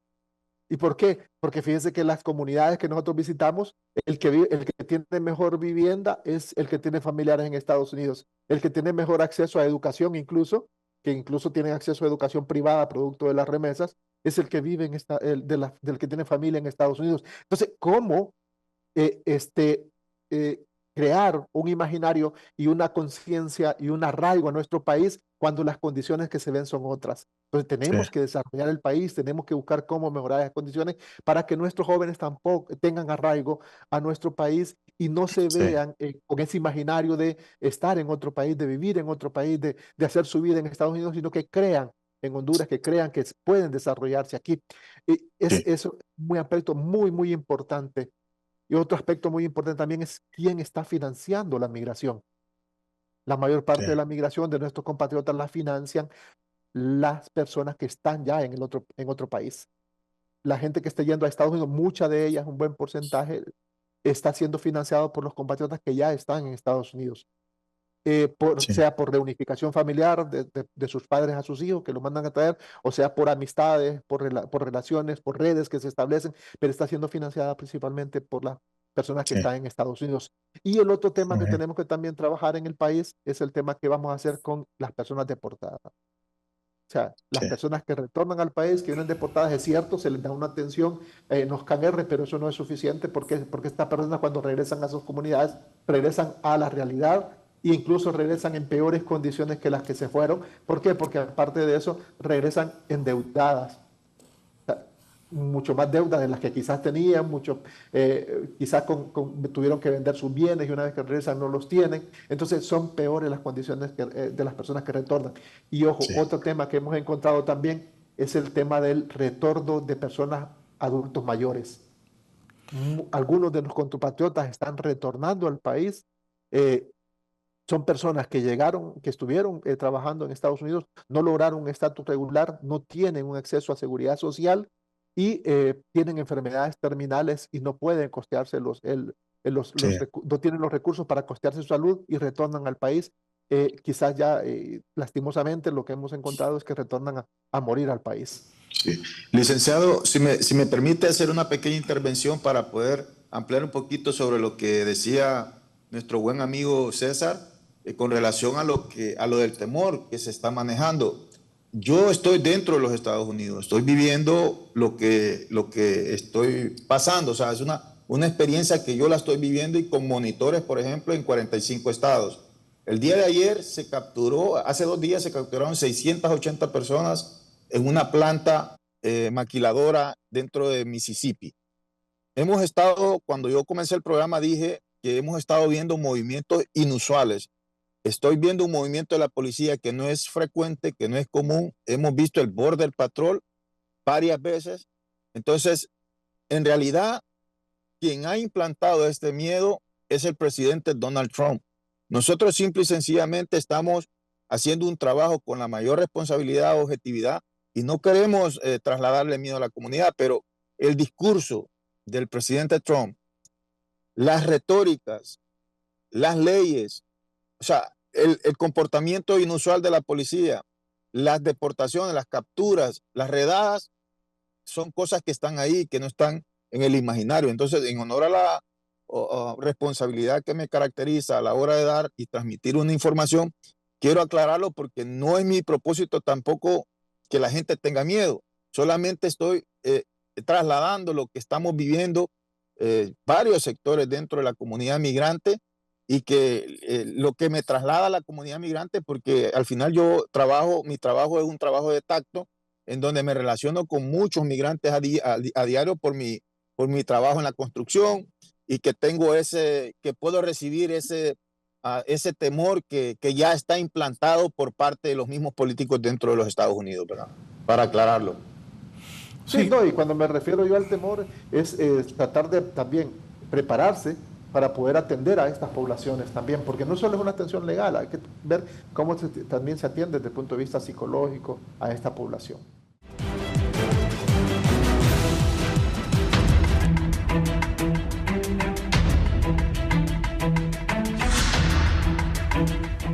J: ¿Y por qué? Porque fíjense que las comunidades que nosotros visitamos, el que tiene mejor vivienda es el que tiene familiares en Estados Unidos, el que tiene mejor acceso a educación incluso, que incluso tiene acceso a educación privada producto de las remesas, es el que vive del que tiene familia en Estados Unidos. Entonces, ¿cómo eh, este, crear un imaginario y una conciencia y un arraigo a nuestro país cuando las condiciones que se ven son otras? Entonces tenemos que desarrollar el país, tenemos que buscar cómo mejorar las condiciones para que nuestros jóvenes tampoco tengan arraigo a nuestro país y no se vean con ese imaginario de estar en otro país, de vivir en otro país, de hacer su vida en Estados Unidos, sino que crean en Honduras, que crean que pueden desarrollarse aquí. Y eso es un aspecto muy, muy importante. Y otro aspecto muy importante también es quién está financiando la migración. La mayor parte de la migración de nuestros compatriotas la financian las personas que están ya en otro país. La gente que está yendo a Estados Unidos, mucha de ellas, un buen porcentaje, está siendo financiado por los compatriotas que ya están en Estados Unidos. Sea por reunificación familiar de sus padres a sus hijos que los mandan a traer, o sea por amistades, por relaciones, por redes que se establecen, pero está siendo financiada principalmente por las personas que están en Estados Unidos. Y el otro tema que tenemos que también trabajar en el país es el tema que vamos a hacer con las personas deportadas. O sea, las personas que retornan al país, que vienen deportadas, es cierto, se les da una atención, nos CANR, pero eso no es suficiente porque estas personas cuando regresan a sus comunidades, regresan a la realidad e incluso regresan en peores condiciones que las que se fueron. ¿Por qué? Porque aparte de eso, regresan endeudadas. O sea, mucho más deudas de las que quizás tenían, quizás tuvieron que vender sus bienes y una vez que regresan no los tienen. Entonces son peores las condiciones de las personas que retornan. Y ojo, otro tema que hemos encontrado también es el tema del retorno de personas adultos mayores. Algunos de los compatriotas están retornando al país. Son personas que llegaron, que estuvieron trabajando en Estados Unidos, no lograron un estatus regular, no tienen un acceso a seguridad social y tienen enfermedades terminales y no pueden costearse no tienen los recursos para costearse su salud y retornan al país. Quizás ya lastimosamente lo que hemos encontrado es que retornan a morir al país.
I: Sí. Licenciado, si me permite hacer una pequeña intervención para poder ampliar un poquito sobre lo que decía nuestro buen amigo César con relación a lo del temor que se está manejando. Yo estoy dentro de los Estados Unidos, estoy viviendo lo que estoy pasando, o sea, es una experiencia que yo la estoy viviendo y con monitores, por ejemplo, en 45 estados. El día de ayer hace 2 días se capturaron 680 personas en una planta maquiladora dentro de Mississippi. Cuando yo comencé el programa dije que hemos estado viendo movimientos inusuales. Estoy viendo un movimiento de la policía que no es frecuente, que no es común. Hemos visto el Border Patrol varias veces. Entonces, en realidad, quien ha implantado este miedo es el presidente Donald Trump. Nosotros simple y sencillamente estamos haciendo un trabajo con la mayor responsabilidad, objetividad, y no queremos trasladarle miedo a la comunidad, pero el discurso del presidente Trump, las retóricas, las leyes, o sea, el comportamiento inusual de la policía, las deportaciones, las capturas, las redadas, son cosas que están ahí, que no están en el imaginario. Entonces, en honor a la responsabilidad que me caracteriza a la hora de dar y transmitir una información, quiero aclararlo porque no es mi propósito tampoco que la gente tenga miedo. Solamente estoy trasladando lo que estamos viviendo varios sectores dentro de la comunidad migrante, y que lo que me traslada a la comunidad migrante, porque al final mi trabajo es un trabajo de tacto, en donde me relaciono con muchos migrantes a diario por mi trabajo en la construcción, y que tengo que puedo recibir ese temor que ya está implantado por parte de los mismos políticos dentro de los Estados Unidos, ¿verdad? Para aclararlo.
J: Sí, no, y cuando me refiero yo al temor es tratar de también prepararse para poder atender a estas poblaciones también, porque no solo es una atención legal, hay que ver cómo también se atiende desde el punto de vista psicológico a esta población.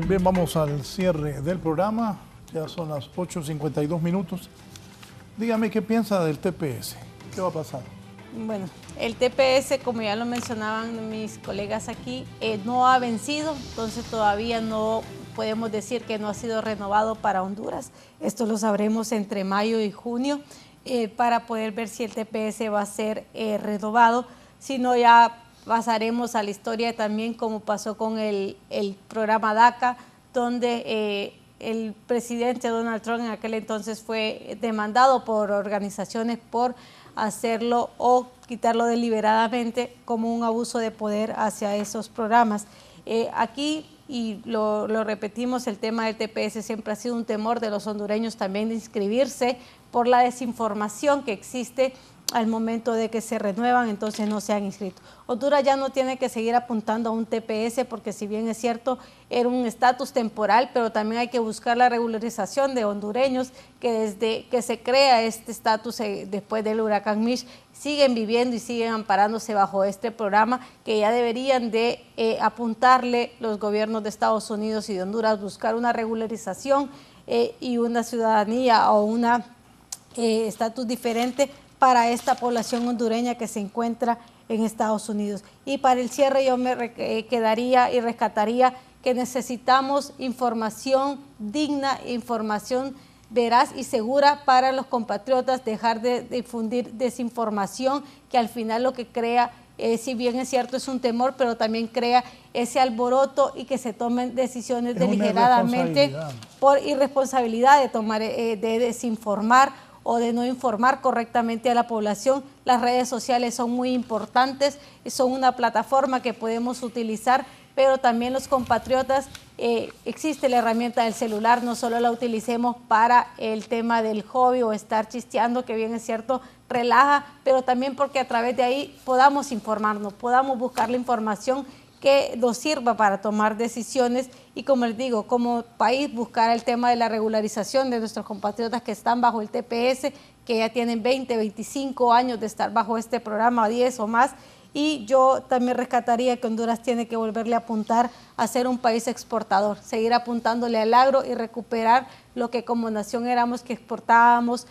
E: Bien, vamos al cierre del programa, ya son las 8:52 minutos. Dígame qué piensa del TPS, ¿qué va a pasar?
F: Bueno, el TPS, como ya lo mencionaban mis colegas aquí, no ha vencido, entonces todavía no podemos decir que no ha sido renovado para Honduras. Esto lo sabremos entre mayo y junio para poder ver si el TPS va a ser renovado. Si no, ya pasaremos a la historia también como pasó con el programa DACA, donde el presidente Donald Trump en aquel entonces fue demandado por organizaciones por hacerlo o quitarlo deliberadamente como un abuso de poder hacia esos programas. Aquí, y lo repetimos, el tema del TPS siempre ha sido un temor de los hondureños también de inscribirse por la desinformación que existe al momento de que se renuevan, entonces no se han inscrito. Honduras ya no tiene que seguir apuntando a un TPS porque, si bien es cierto, era un estatus temporal, pero también hay que buscar la regularización de hondureños que desde que se crea este estatus después del huracán Mitch siguen viviendo y siguen amparándose bajo este programa, que ya deberían de apuntarle los gobiernos de Estados Unidos y de Honduras, buscar una regularización y una ciudadanía o una estatus diferente para esta población hondureña que se encuentra en Estados Unidos. Y para el cierre yo me quedaría y rescataría que necesitamos información digna, información veraz y segura para los compatriotas, dejar de difundir desinformación que al final lo que crea, si bien es cierto, es un temor, pero también crea ese alboroto y que se tomen decisiones deliberadamente por irresponsabilidad de tomar, de desinformar o de no informar correctamente a la población. Las redes sociales son muy importantes, son una plataforma que podemos utilizar, pero también los compatriotas, existe la herramienta del celular, no solo la utilicemos para el tema del hobby o estar chisteando, que bien es cierto, relaja, pero también porque a través de ahí podamos informarnos, podamos buscar la información que nos sirva para tomar decisiones y, como les digo, como país buscar el tema de la regularización de nuestros compatriotas que están bajo el TPS, que ya tienen 20, 25 años de estar bajo este programa, 10 o más. Y yo también rescataría que Honduras tiene que volverle a apuntar a ser un país exportador, seguir apuntándole al agro y recuperar lo que como nación éramos, que exportábamos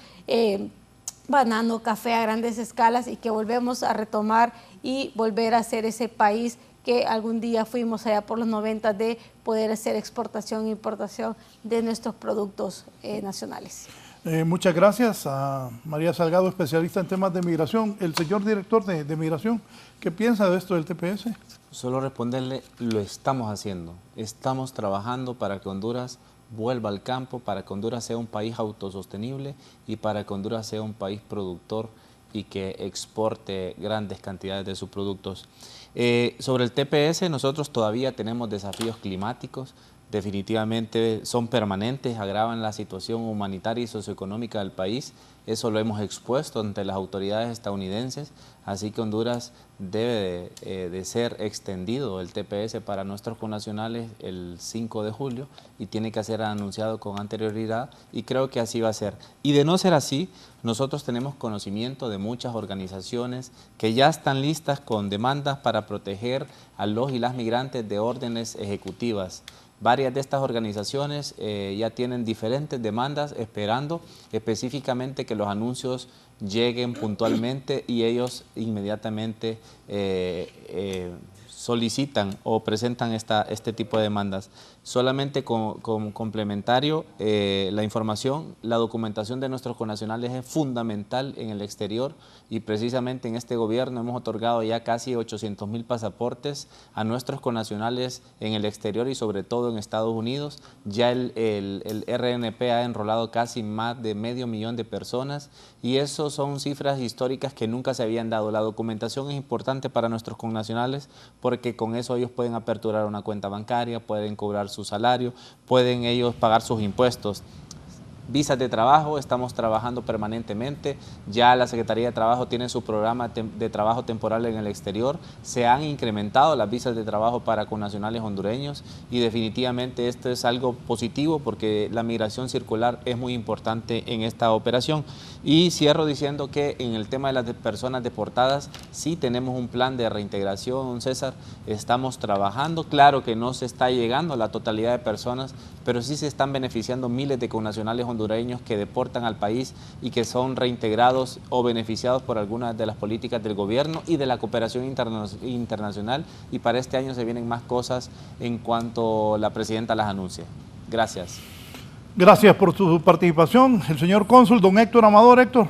F: banano, café a grandes escalas, y que volvemos a retomar y volver a ser ese país que algún día fuimos allá por los 90 de poder hacer exportación e importación de nuestros productos nacionales.
E: Muchas gracias a María Salgado, especialista en temas de migración. El señor director de migración, ¿qué piensa de esto del TPS?
G: Solo responderle, lo estamos haciendo. Estamos trabajando para que Honduras vuelva al campo, para que Honduras sea un país autosostenible y para que Honduras sea un país productor y que exporte grandes cantidades de sus productos. Sobre el TPS, nosotros todavía tenemos desafíos climáticos, definitivamente son permanentes, agravan la situación humanitaria y socioeconómica del país. Eso lo hemos expuesto ante las autoridades estadounidenses, así que Honduras debe de ser extendido el TPS para nuestros connacionales el 5 de julio y tiene que ser anunciado con anterioridad, y creo que así va a ser. Y de no ser así, nosotros tenemos conocimiento de muchas organizaciones que ya están listas con demandas para proteger a los y las migrantes de órdenes ejecutivas. Varias de estas organizaciones ya tienen diferentes demandas esperando específicamente que los anuncios lleguen puntualmente y ellos inmediatamente solicitan o presentan este tipo de demandas. Solamente como complementario, la información, la documentación de nuestros connacionales es fundamental en el exterior y precisamente en este gobierno hemos otorgado ya casi 800,000 pasaportes a nuestros connacionales en el exterior y sobre todo en Estados Unidos. Ya el RNP ha enrolado casi más de 500,000 de personas y eso son cifras históricas que nunca se habían dado. La documentación es importante para nuestros connacionales porque con eso ellos pueden aperturar una cuenta bancaria, pueden cobrar su salario, pueden ellos pagar sus impuestos. Visas de trabajo, estamos trabajando permanentemente, ya la Secretaría de Trabajo tiene su programa de trabajo temporal en el exterior, se han incrementado las visas de trabajo para connacionales hondureños y definitivamente esto es algo positivo porque la migración circular es muy importante en esta operación. Y cierro diciendo que en el tema de las personas deportadas sí tenemos un plan de reintegración, don César, estamos trabajando, claro que no se está llegando a la totalidad de personas, pero sí se están beneficiando miles de connacionales hondureños que deportan al país y que son reintegrados o beneficiados por algunas de las políticas del gobierno y de la cooperación internacional y para este año se vienen más cosas en cuanto la presidenta las anuncie. Gracias.
E: Gracias por su participación. El señor cónsul, don Héctor Amador. Héctor.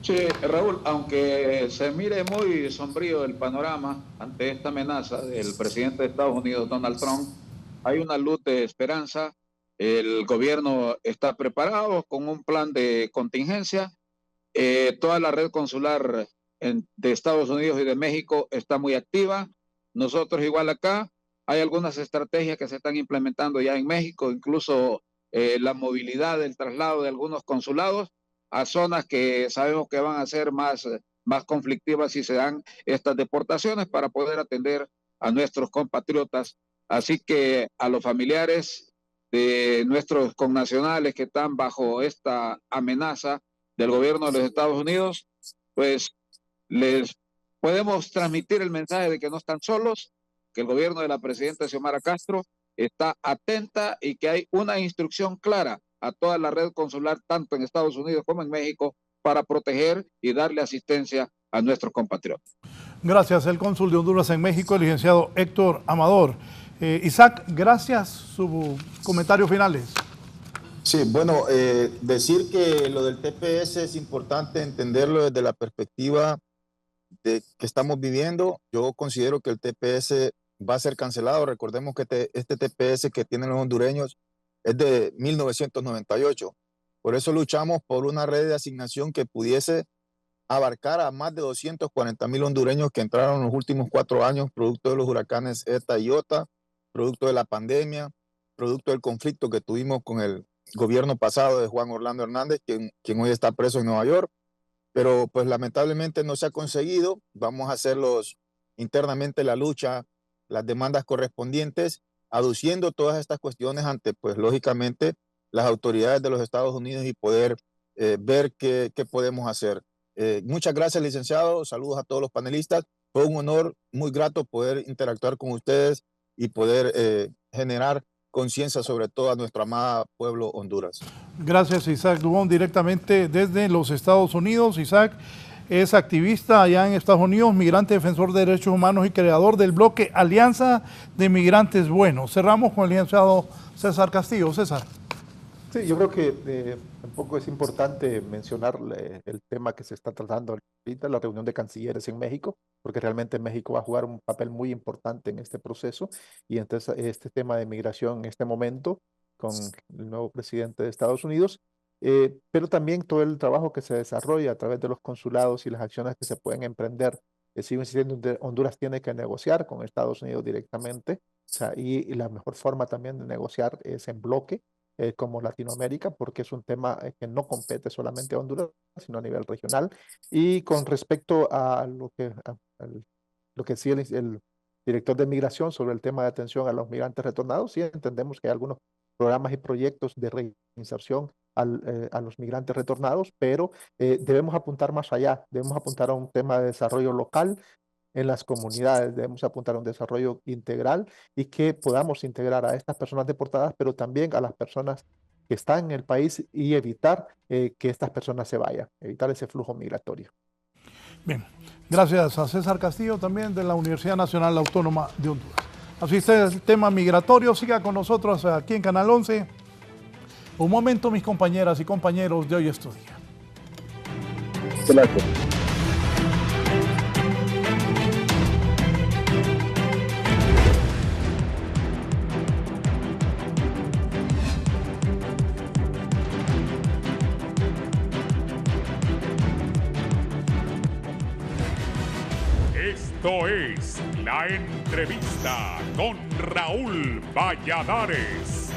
H: Sí, Raúl, aunque se mire muy sombrío el panorama ante esta amenaza del presidente de Estados Unidos, Donald Trump, hay una luz de esperanza. El gobierno está preparado con un plan de contingencia. Toda la red consular de Estados Unidos y de México está muy activa. Nosotros igual acá. Hay algunas estrategias que se están implementando ya en México, incluso la movilidad, el traslado de algunos consulados a zonas que sabemos que van a ser más conflictivas si se dan estas deportaciones para poder atender a nuestros compatriotas. Así que a los familiares de nuestros connacionales que están bajo esta amenaza del gobierno de los Estados Unidos, pues les podemos transmitir el mensaje de que no están solos, que el gobierno de la presidenta Xiomara Castro está atenta y que hay una instrucción clara a toda la red consular, tanto en Estados Unidos como en México, para proteger y darle asistencia a nuestros compatriotas.
E: Gracias, el cónsul de Honduras en México, el licenciado Héctor Amador. Isaac, gracias. Sus comentarios finales.
I: Sí, bueno, decir que lo del TPS es importante entenderlo desde la perspectiva de que estamos viviendo. Yo considero que el TPS va a ser cancelado. Recordemos que este TPS que tienen los hondureños es de 1998. Por eso luchamos por una red de asignación que pudiese abarcar a más de 240,000 hondureños que entraron en los últimos 4 años, producto de los huracanes ETA y IOTA, producto de la pandemia, producto del conflicto que tuvimos con el gobierno pasado de Juan Orlando Hernández, quien hoy está preso en Nueva York. Pero pues lamentablemente no se ha conseguido. Vamos a hacerlos internamente la lucha, las demandas correspondientes, aduciendo todas estas cuestiones ante, pues lógicamente, las autoridades de los Estados Unidos y poder ver qué podemos hacer. Muchas gracias, licenciado. Saludos a todos los panelistas. Fue un honor muy grato poder interactuar con ustedes y poder generar conciencia sobre todo a nuestro amado pueblo Honduras.
E: Gracias, Isaac Dubón, directamente desde los Estados Unidos. Isaac es activista allá en Estados Unidos, migrante, defensor de derechos humanos y creador del bloque Alianza de Migrantes Buenos. Cerramos con el licenciado César Castillo. César.
J: Sí, yo creo que un poco es importante mencionar el tema que se está tratando ahorita, la reunión de cancilleres en México, porque realmente México va a jugar un papel muy importante en este proceso y entonces este tema de migración en este momento con el nuevo presidente de Estados Unidos, pero también todo el trabajo que se desarrolla a través de los consulados y las acciones que se pueden emprender. Sigo insistiendo, Honduras tiene que negociar con Estados Unidos directamente, o sea, y la mejor forma también de negociar es en bloque, como Latinoamérica, porque es un tema que no compete solamente a Honduras, sino a nivel regional. Y con respecto a lo que decía el director de migración sobre el tema de atención a los migrantes retornados, sí entendemos que hay algunos programas y proyectos de reinserción a los migrantes retornados, pero debemos apuntar más allá, debemos apuntar a un tema de desarrollo local en las comunidades, debemos apuntar a un desarrollo integral y que podamos integrar a estas personas deportadas, pero también a las personas que están en el país y evitar que estas personas se vayan, evitar ese flujo migratorio.
E: Bien, Gracias a César Castillo, también de la Universidad Nacional Autónoma de Honduras. Así está el tema migratorio. Siga con nosotros aquí en Canal 11. Un momento, mis compañeras y compañeros de Hoy es tu Día.
J: Gracias.
A: Esto es La Entrevista con Raúl Valladares.